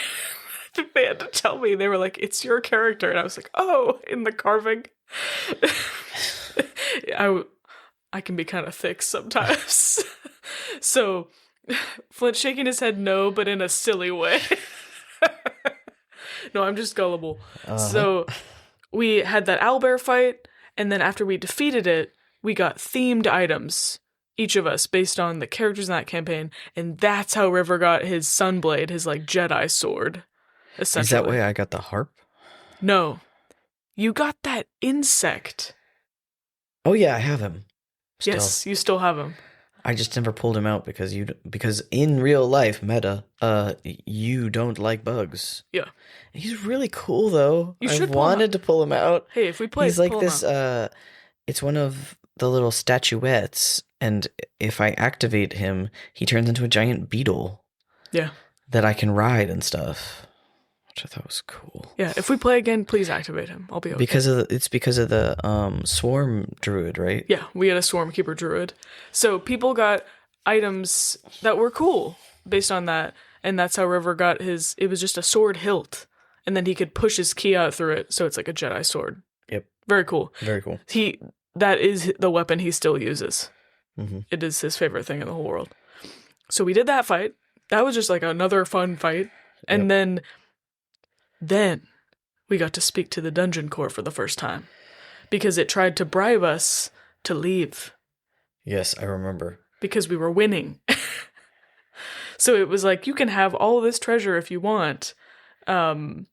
They had to tell me. They were like, "It's your character," and I was like, "Oh, in the carving." I can be kind of thick sometimes. So Flint shaking his head no, but in a silly way. No, I'm just gullible. So we had that owlbear fight, and then after we defeated it, we got themed items, each of us, based on the characters in that campaign, and that's how River got his Sunblade, his like Jedi sword. Essentially. Is that why I got the harp? No. You got that insect. Oh yeah, I have him. Still. Yes, you still have him. I just never pulled him out because in real life meta, you don't like bugs. Yeah. He's really cool though. You should I wanted to pull him out. Hey, if we play, he's like this. It's one of the little statuettes, and if I activate him, he turns into a giant beetle. Yeah. That I can ride and stuff, which I thought was cool. Yeah. If we play again, please activate him. I'll be okay. Because of the swarm druid, right? Yeah, we had a swarm keeper druid. So people got items that were cool based on that, and that's how River got his. It was just a sword hilt, and then he could push his key out through it, so it's like a Jedi sword. Yep. Very cool. Very cool. That is the weapon he still uses. Mm-hmm. It is his favorite thing in the whole world. So we did that fight. That was just like another fun fight. And then we got to speak to the dungeon core for the first time because it tried to bribe us to leave. Yes, I remember. Because we were winning. So it was like, you can have all of this treasure if you want. Do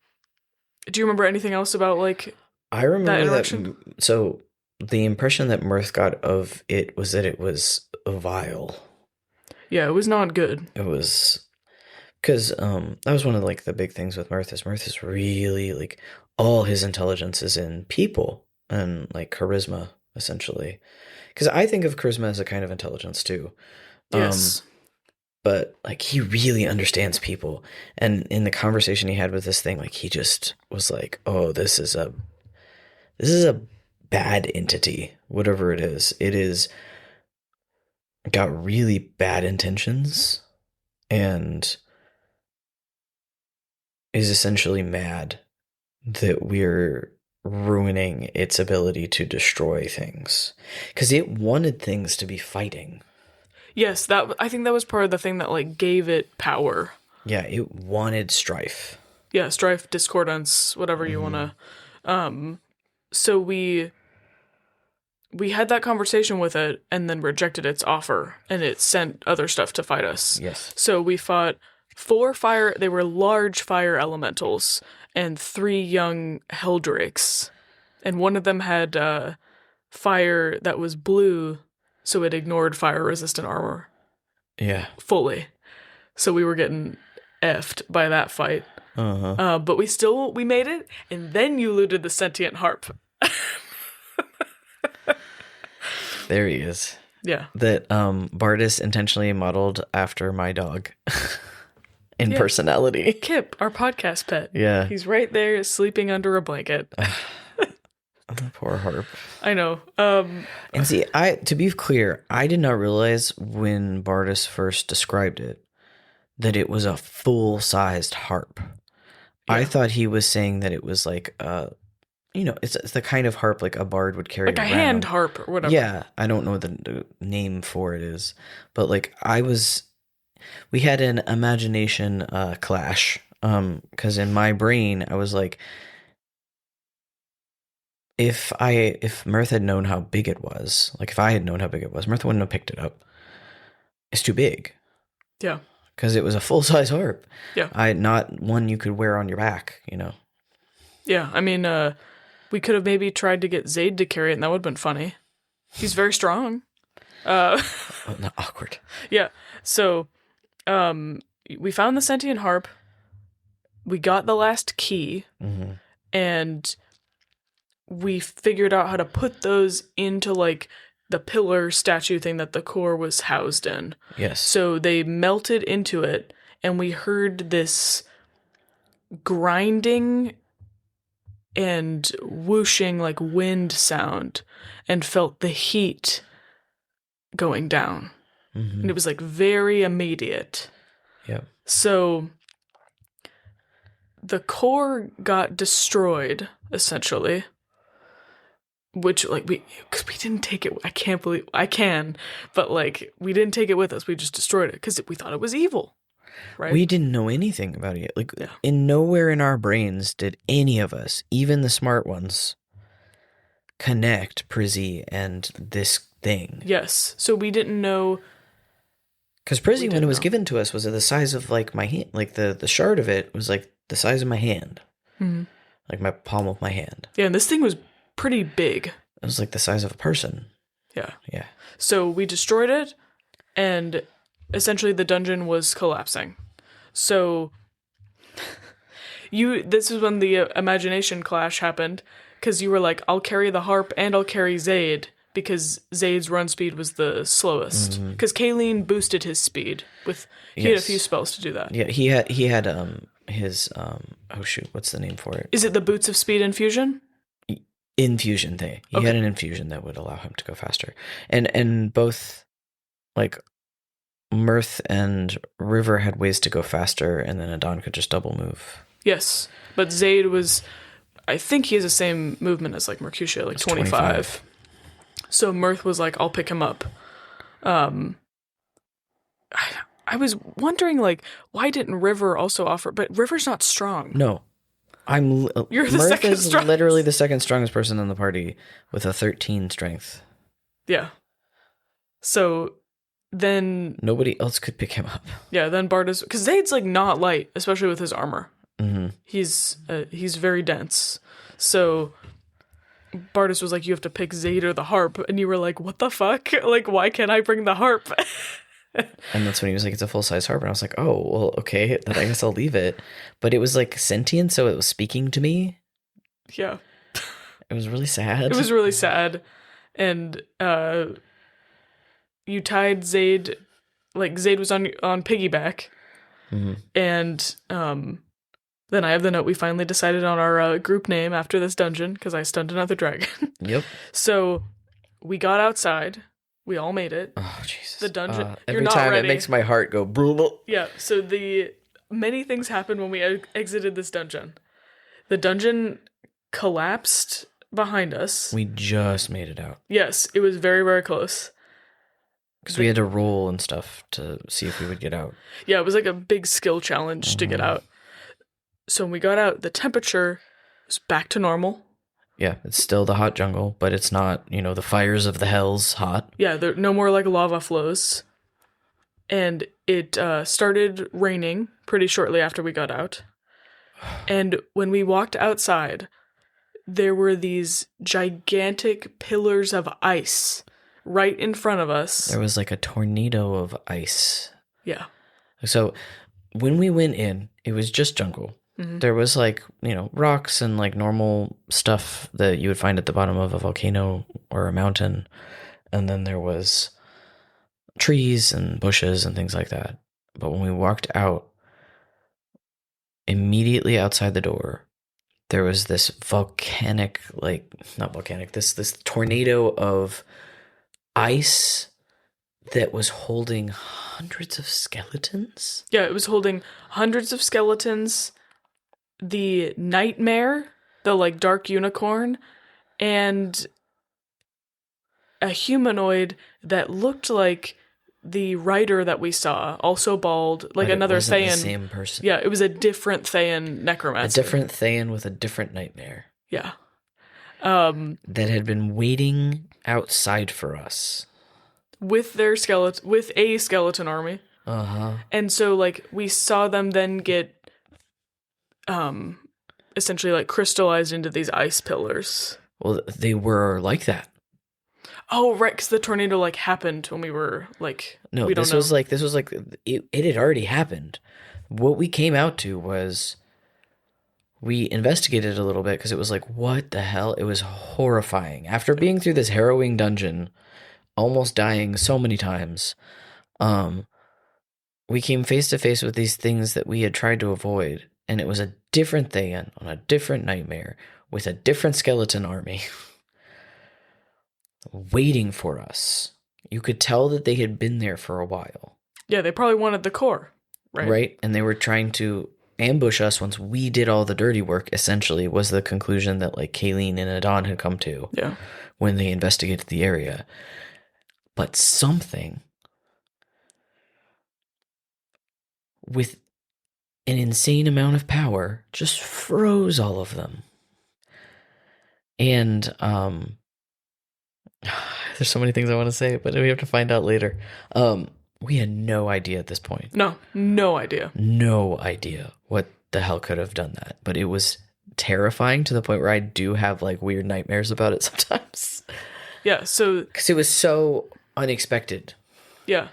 you remember anything else about like I remember that interaction? So the impression that Mirth got of it was that it was vile. Yeah, it was not good. It was because that was one of like the big things with Mirth is really like all his intelligence is in people and like charisma essentially. Because I think of charisma as a kind of intelligence too. Yes. But like he really understands people, and in the conversation he had with this thing, like he just was like, "Oh, this is a bad entity, whatever it is. It is got really bad intentions, and is essentially mad that we're ruining its ability to destroy things because it wanted things to be fighting." Yes, I think that was part of the thing that like gave it power. Yeah, it wanted strife. Yeah, strife, discordance, whatever you want to. So we had that conversation with it and then rejected its offer, and it sent other stuff to fight us. Yes. So we fought 4 fire, they were large fire elementals, and 3 young helldrakes. And one of them had fire that was blue, so it ignored fire-resistant armor. Yeah. Fully. So we were getting effed by that fight. Uh-huh. But we made it, and then you looted the sentient harp. There he is. Yeah. That Bardis intentionally modeled after my dog in personality. Kip, our podcast pet. Yeah. He's right there sleeping under a blanket. Poor harp. I know. And see, to be clear, I did not realize when Bardis first described it that it was a full-sized harp. I thought he was saying that it was like, it's the kind of harp like a bard would carry like a around. hand harp or whatever. Yeah, I don't know what the name for it is, but like we had an imagination clash, because in my brain I was like, if Mirth had known how big it was, like if I had known how big it was, Mirth wouldn't have picked it up. It's too big. Yeah. Because it was a full-size harp. Yeah. Not one you could wear on your back, Yeah, I mean, we could have maybe tried to get Zaid to carry it, and that would have been funny. He's very strong. Oh, not awkward. Yeah, so we found the sentient harp. We got the last key, and we figured out how to put those into, like, the pillar statue thing that the core was housed in. Yes. So they melted into it, and we heard this grinding and whooshing, like, wind sound, and felt the heat going down. And it was, like, very immediate. Yeah. So the core got destroyed, essentially. Which, like, because we didn't take it, but, like, we didn't take it with us. We just destroyed it because we thought it was evil, right? We didn't know anything about it. Like, in nowhere in our brains did any of us, even the smart ones, connect Prizzy and this thing. Yes. So we didn't know. Because Prizzy, when it was given to us, was the size of, like, my hand. Like, the shard of it was, like, the size of my hand. Mm-hmm. Like, my palm of my hand. Yeah, and this thing was pretty big. It was like the size of a person. Yeah. Yeah. So we destroyed it, and essentially the dungeon was collapsing. So this is when the imagination clash happened, because you were like, I'll carry the harp and I'll carry Zaid, because Zaid's run speed was the slowest. Because Kayleen boosted his speed he had a few spells to do that. Yeah, he had his oh shoot, what's the name for it? Is it the Boots of Speed infusion? Infusion thing. He had an infusion that would allow him to go faster. And both, like, Mirth and River had ways to go faster, and then Adon could just double move. Yes, but Zaid was, I think he has the same movement as, like, Mercutio, like 25. So Mirth was like, I'll pick him up. I was wondering, like, why didn't River also offer? But River's not strong. No. You're the Mirth second is strongest. literally the second strongest person in the party with a 13 strength. Yeah. So then Nobody else could pick him up. Yeah, then Bardas, because Zaid's, like, not light, especially with his armor. Mm-hmm. He's very dense. So Bardas was like, you have to pick Zaid or the harp, and you were like, what the fuck? Like, why can't I bring the harp? And that's when he was like, it's a full-size harp. And I was like, oh, well, okay, then I guess I'll leave it. But it was, like, sentient, so it was speaking to me. Yeah. It was really sad. It was really sad. And you tied Zaid, like, Zaid was on piggyback. Mm-hmm. And then I have the note, we finally decided on our group name after this dungeon, because I stunned another dragon. Yep. So we got outside. We all made it. Oh, Jesus. The dungeon. Every You're not time ready. it makes my heart go... Yeah, so many things happened when we exited this dungeon. The dungeon collapsed behind us. We just made it out. Yes, it was very, very close. Because we had to roll and stuff to see if we would get out. Yeah, it was like a big skill challenge to get out. So when we got out, the temperature was back to normal. Yeah, it's still the hot jungle, but it's not, the fires of the hells hot. Yeah, there no more, like, lava flows. And it started raining pretty shortly after we got out. And when we walked outside, there were these gigantic pillars of ice right in front of us. There was like a tornado of ice. Yeah. So when we went in, it was just jungle. Mm-hmm. There was, like, rocks and, like, normal stuff that you would find at the bottom of a volcano or a mountain. And then there was trees and bushes and things like that. But when we walked out, immediately outside the door, there was this volcanic, like, not volcanic, this tornado of ice that was holding hundreds of skeletons. Yeah, it was holding hundreds of skeletons the nightmare, the like dark unicorn, and a humanoid that looked like the writer that we saw, also bald, like But another it wasn't Thayan. the same person. Yeah, it was a different Thayan necromancer. A different Thayan with a different nightmare. Yeah. That had been waiting outside for us. With a skeleton army. Uh-huh. And so like we saw them then get essentially like crystallized into these ice pillars. Well, they were like that. Oh, right, because the tornado like happened when we were like No, we don't this know. was like it had already happened. What we came out to was we investigated a little bit because it was like, what the hell? It was horrifying. After being through this harrowing dungeon, almost dying so many times, we came face to face with these things that we had tried to avoid, and it was a different Thayan on a different nightmare with a different skeleton army waiting for us. You could tell that they had been there for a while. Yeah, they probably wanted the core, right? Right? And they were trying to ambush us once we did all the dirty work, essentially, was the conclusion that like Kayleen and Adon had come to when they investigated the area. But something with an insane amount of power just froze all of them. And there's so many things I want to say, but we have to find out later. We had no idea at this point. No idea. No idea what the hell could have done that. But it was terrifying to the point where I do have like weird nightmares about it sometimes. Yeah, so because it was so unexpected. Yeah.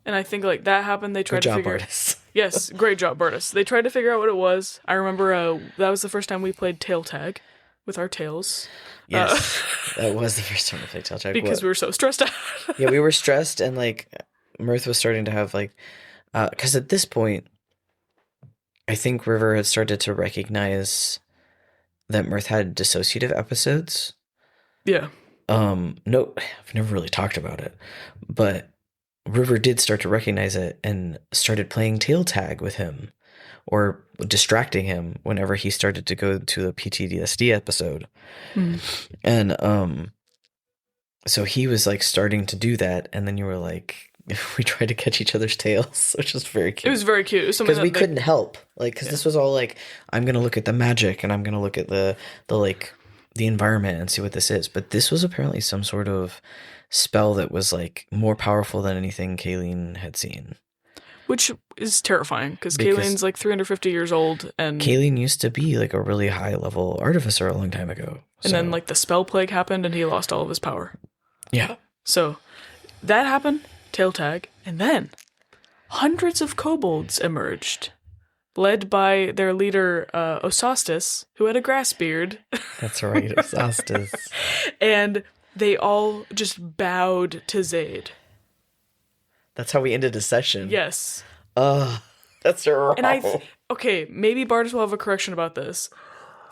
And I think like that happened. They tried Good to job, figure. Bartis. Yes, great job, Bartis. They tried to figure out what it was. I remember that was the first time we played tail tag with our tails. Yes, that was the first time we played tail tag because we were so stressed out. Yeah, we were stressed, and like Mirth was starting to have like, because at this point, I think River had started to recognize that Mirth had dissociative episodes. Yeah. No, I've never really talked about it, but River did start to recognize it and started playing tail tag with him or distracting him whenever he started to go to the PTSD episode. And so he was like starting to do that, and then you were like, we tried to catch each other's tails, which was very cute. It was very cute. Because we couldn't help. Like, because this was all like, I'm going to look at the magic and I'm going to look at the like the environment and see what this is. But this was apparently some sort of spell that was like more powerful than anything Kayleen had seen. Which is terrifying because Kayleen's like 350 years old, and Kayleen used to be like a really high level artificer a long time ago. And then like the spell plague happened and he lost all of his power. Yeah. So that happened, tail tag, and then hundreds of kobolds emerged, led by their leader Osastis, who had a grass beard. That's right, Osastis. And they all just bowed to Zaid. That's how we ended a session. Yes. That's wrong. And okay, maybe Bartis will have a correction about this.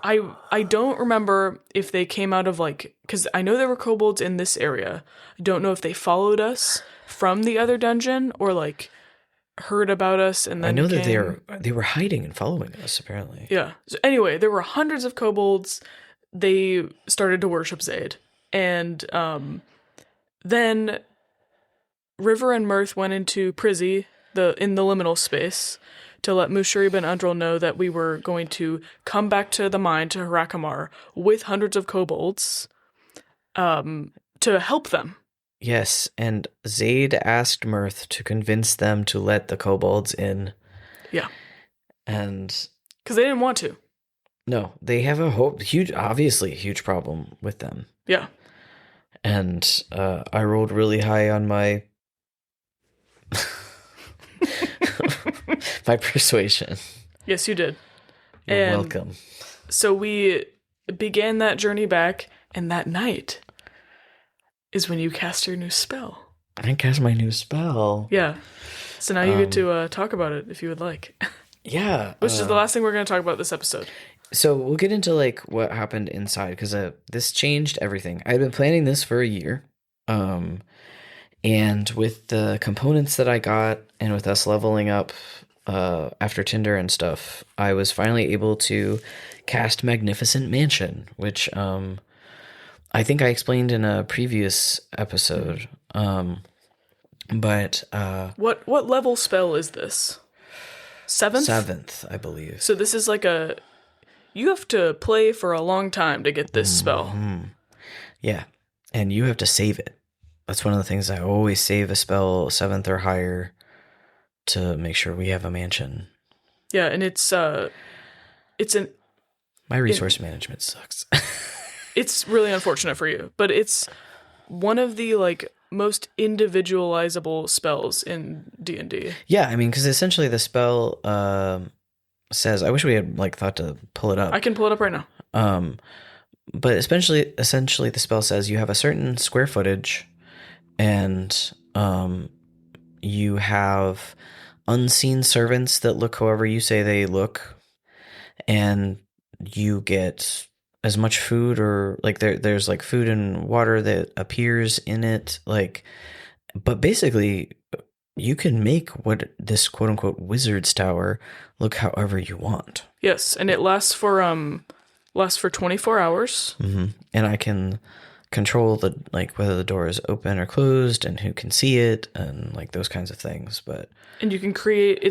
I don't remember if they came out of like, because I know there were kobolds in this area. I don't know if they followed us from the other dungeon or like heard about us and then I know that they were hiding and following us apparently. Yeah. So anyway, there were hundreds of kobolds. They started to worship Zaid, and then River and Mirth went into Prizzy, in the liminal space, to let Musharib and Undril know that we were going to come back to the mine, to Harakamar, with hundreds of kobolds to help them. Yes, and Zaid asked Mirth to convince them to let the kobolds in. Yeah. And because they didn't want to. No, they have obviously a huge problem with them. Yeah. And I rolled really high on my my persuasion. Yes, you did. You're welcome. So we began that journey back, and that night is when you cast your new spell. I cast my new spell. Yeah. So now you get to talk about it if you would like. Yeah. Which is the last thing we're going to talk about this episode. So we'll get into like what happened inside, because this changed everything. I'd been planning this for a year. And with the components that I got and with us leveling up after Tinder and stuff, I was finally able to cast Magnificent Mansion, which I think I explained in a previous episode. But What level spell is this? 7th? 7th, I believe. So this is like you have to play for a long time to get this spell. Yeah, and you have to save it. That's one of the things. I always save a spell 7th or higher to make sure we have a mansion. Yeah, and it's My resource management sucks. it's really unfortunate for you, but it's one of the like most individualizable spells in D&D. Yeah, I mean, because essentially the spell says, I wish we had like thought to pull it up. I can pull it up right now. But essentially the spell says you have a certain square footage, and you have unseen servants that look however you say they look, and you get as much food, or like there's like food and water that appears in it, like, but basically you can make what this quote unquote wizard's tower look however you want. Yes, and it lasts for 24 hours. Mm-hmm. And I can control the like whether the door is open or closed and who can see it and like those kinds of things. And you can create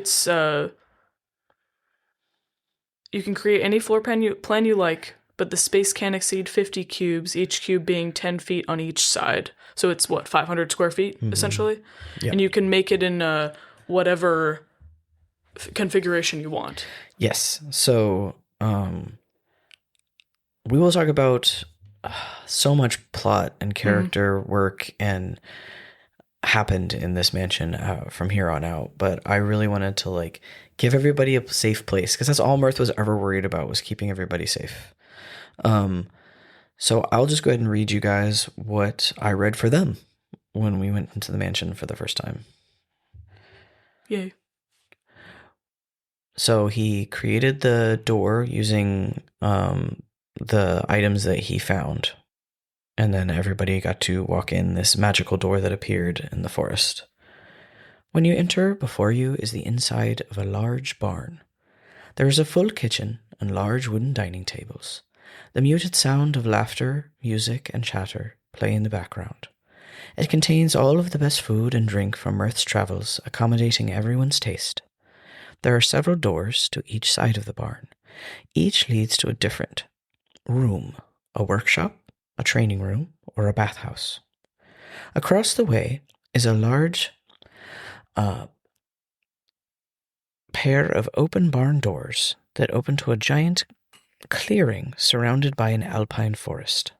any floor plan you like, but the space can exceed 50 cubes, each cube being 10 feet on each side. So it's 500 square feet, essentially? Yeah. And you can make it in whatever configuration you want. Yes. So we will talk about so much plot and character work and happened in this mansion from here on out, but I really wanted to like give everybody a safe place, because that's all Mirth was ever worried about, was keeping everybody safe. So I'll just go ahead and read you guys what I read for them when we went into the mansion for the first time. Yay. So he created the door using the items that he found. And then everybody got to walk in this magical door that appeared in the forest. When you enter, before you is the inside of a large barn. There is a full kitchen and large wooden dining tables. The muted sound of laughter, music, and chatter play in the background. It contains all of the best food and drink from Mirth's travels, accommodating everyone's taste. There are several doors to each side of the barn. Each leads to a different room, a workshop, a training room, or a bathhouse. Across the way is a large pair of open barn doors that open to a giant clearing surrounded by an alpine forest.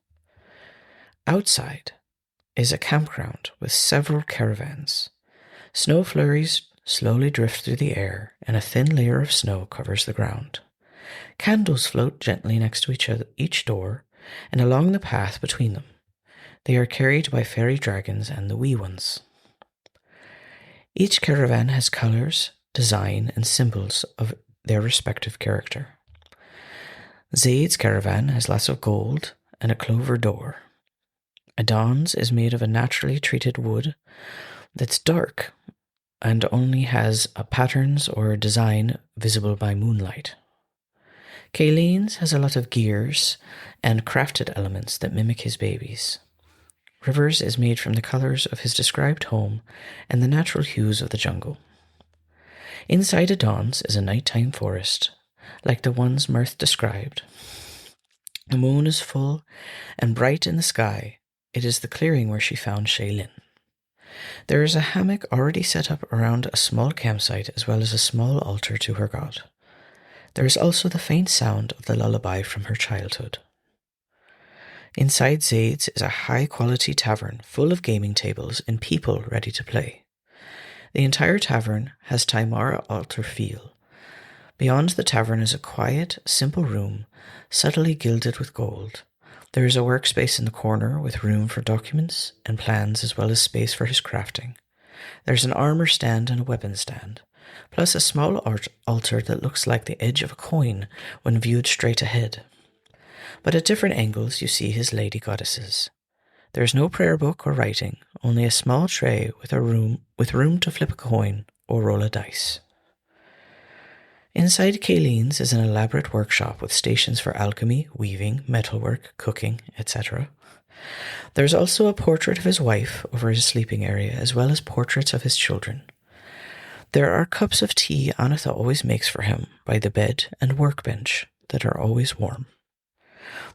Outside is a campground with several caravans. Snow flurries slowly drift through the air, and a thin layer of snow covers the ground. Candles float gently next to each door and along the path between them. They are carried by fairy dragons and the wee ones. Each caravan has colors, design, and symbols of their respective character. Zaid's caravan has lots of gold and a clover door. Adon's is made of a naturally treated wood that's dark and only has patterns or design visible by moonlight. Kayleen's has a lot of gears and crafted elements that mimic his babies. River's is made from the colors of his described home and the natural hues of the jungle. Inside Adon's is a nighttime forest, like the ones Mirth described. The moon is full and bright in the sky. It is the clearing where she found Shaylin. There is a hammock already set up around a small campsite, as well as a small altar to her god. There is also the faint sound of the lullaby from her childhood. Inside Zaid's is a high-quality tavern full of gaming tables and people ready to play. The entire tavern has Taimara altar feel. Beyond the tavern is a quiet, simple room, subtly gilded with gold. There is a workspace in the corner with room for documents and plans, as well as space for his crafting. There's an armor stand and a weapon stand, plus a small altar that looks like the edge of a coin when viewed straight ahead. But at different angles you see his lady goddesses. There is no prayer book or writing, only a small tray with room to flip a coin or roll a dice. Inside Kayleen's is an elaborate workshop with stations for alchemy, weaving, metalwork, cooking, etc. There's also a portrait of his wife over his sleeping area, as well as portraits of his children. There are cups of tea Anatha always makes for him by the bed and workbench that are always warm.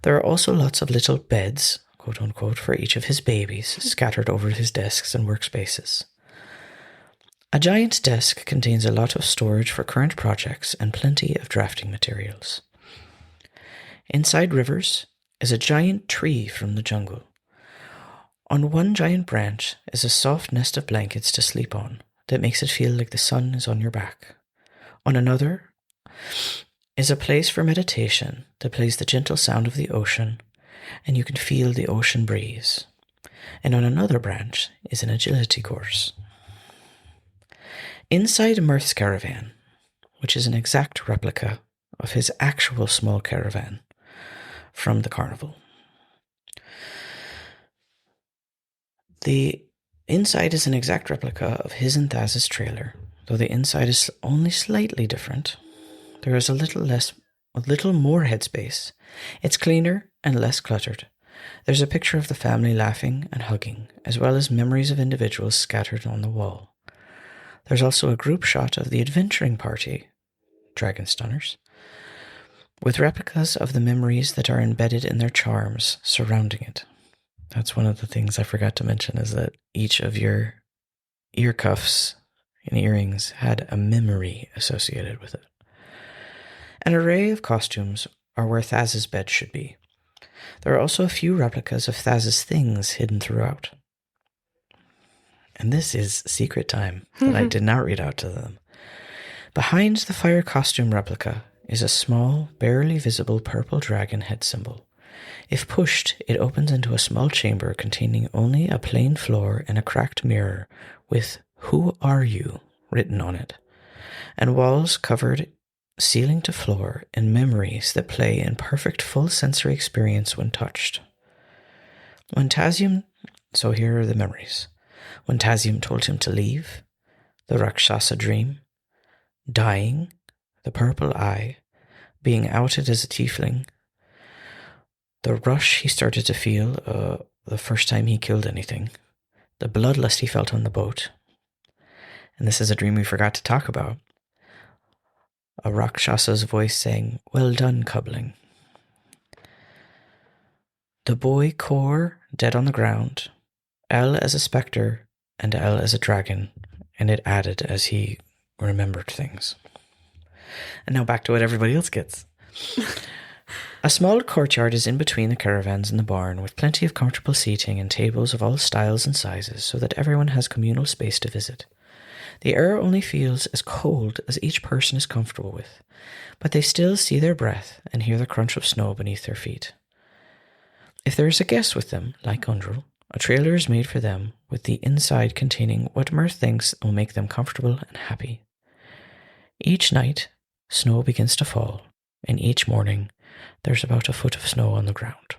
There are also lots of little beds, quote unquote, for each of his babies scattered over his desks and workspaces. A giant desk contains a lot of storage for current projects and plenty of drafting materials. Inside Rivers is a giant tree from the jungle. On one giant branch is a soft nest of blankets to sleep on that makes it feel like the sun is on your back. On another is a place for meditation that plays the gentle sound of the ocean, and you can feel the ocean breeze. And on another branch is an agility course. Inside Mirth's caravan, which is an exact replica of his actual small caravan from the carnival. The inside is an exact replica of his and Thaz's trailer, though the inside is only slightly different. There is a little more headspace. It's cleaner and less cluttered. There's a picture of the family laughing and hugging, as well as memories of individuals scattered on the wall. There's also a group shot of the adventuring party, Dragon Stunners, with replicas of the memories that are embedded in their charms surrounding it. That's one of the things I forgot to mention, is that each of your ear cuffs and earrings had a memory associated with it. An array of costumes are where Thaz's bed should be. There are also a few replicas of Thaz's things hidden throughout. And this is secret time that I did not read out to them. Behind the fire costume replica is a small, barely visible purple dragon head symbol. If pushed, it opens into a small chamber containing only a plain floor and a cracked mirror with "Who are you?" written on it, and walls covered ceiling to floor in memories that play in perfect full sensory experience when touched. So here are the memories. When Tazium told him to leave, the Rakshasa dream, dying, the purple eye, being outed as a tiefling, the rush he started to feel the first time he killed anything, the bloodlust he felt on the boat, and this is a dream we forgot to talk about, a Rakshasa's voice saying, "Well done, Cubbling." The boy Kor dead on the ground, El as a spectre, and El as a dragon, and it added as he remembered things. And now back to what everybody else gets. A small courtyard is in between the caravans and the barn, with plenty of comfortable seating and tables of all styles and sizes, so that everyone has communal space to visit. The air only feels as cold as each person is comfortable with, but they still see their breath and hear the crunch of snow beneath their feet. If there is a guest with them, like Undrel, a trailer is made for them, with the inside containing what Mirth thinks will make them comfortable and happy. Each night, snow begins to fall, and each morning, there's about a foot of snow on the ground.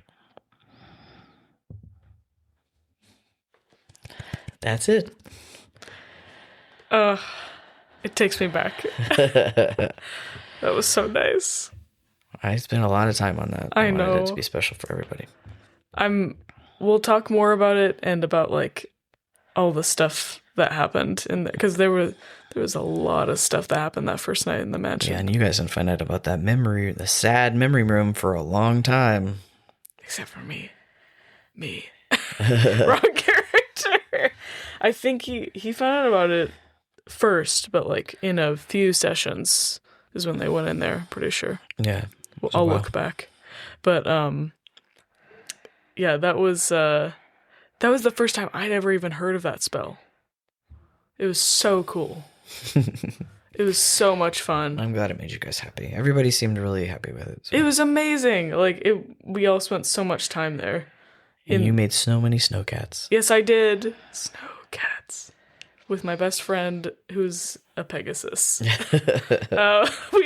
That's it. It takes me back. That was so nice. I spent a lot of time on that. I wanted know. it to be special for everybody. We'll talk more about it and about like all the stuff that happened in there, because there was a lot of stuff that happened that first night in the mansion. Yeah, and you guys didn't find out about that memory, the sad memory room, for a long time. Except for me. Wrong character. I think he found out about it first, but like in a few sessions is when they went in there, pretty sure. Yeah. I'll look back. But yeah, that was the first time I'd ever even heard of that spell. It was so cool. It was so much fun. I'm glad it made you guys happy. Everybody seemed really happy with it. So. It was amazing. Like we all spent so much time there. And you made so many snowcats. Yes, I did. Snowcats. With my best friend, who's a Pegasus. We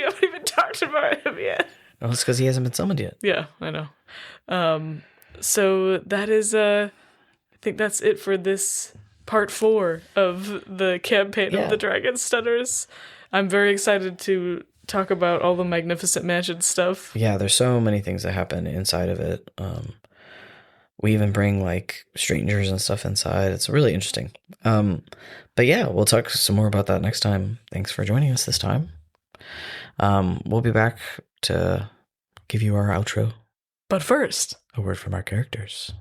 haven't even talked about him yet. Well, it's because he hasn't been summoned yet. Yeah, I know. So that is, I think that's it for this part 4 of the campaign of the Dragon Stunners. I'm very excited to talk about all the Magnificent Mansion stuff. Yeah, there's so many things that happen inside of it. We even bring like strangers and stuff inside. It's really interesting. But yeah, we'll talk some more about that next time. Thanks for joining us this time. We'll be back to give you our outro. But first, a word from our characters.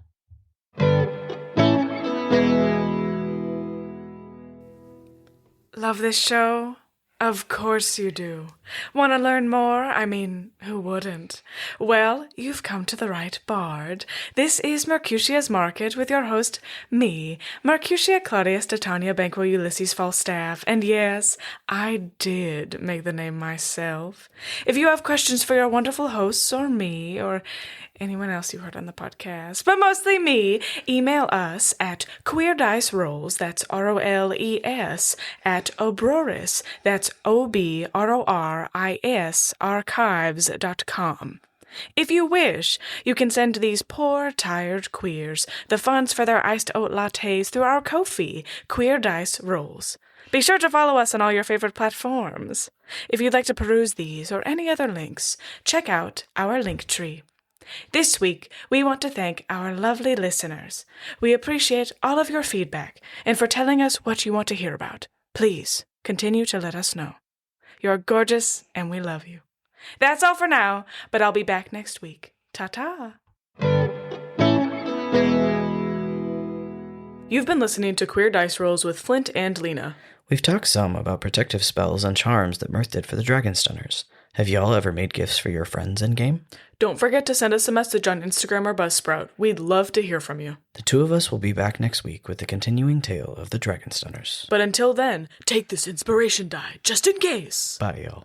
Love this show? Of course you do. Want to learn more? I mean, who wouldn't? Well, you've come to the right bard. This is Mercutia's Market with your host, me, Mercutia Claudius Titania Banquo Ulysses Falstaff. And yes, I did make the name myself. If you have questions for your wonderful hosts or me or anyone else you heard on the podcast, but mostly me, email us at queerdicerolls, that's ROLES, at Obroris, that's OBRORIS, archives.com. If you wish, you can send these poor, tired queers the funds for their iced oat lattes through our Ko-fi, Queer Dice Rolls. Be sure to follow us on all your favorite platforms. If you'd like to peruse these or any other links, check out our link tree. This week, we want to thank our lovely listeners. We appreciate all of your feedback and for telling us what you want to hear about. Please continue to let us know. You're gorgeous and we love you. That's all for now, but I'll be back next week. Ta-ta! You've been listening to Queer Dice Rolls with Flynt and Lena. We've talked some about protective spells and charms that Mirth did for the Dragon Stunners. Have y'all ever made gifts for your friends in game? Don't forget to send us a message on Instagram or Buzzsprout. We'd love to hear from you. The two of us will be back next week with the continuing tale of the Dragon Stunners. But until then, take this inspiration die, just in case. Bye, y'all.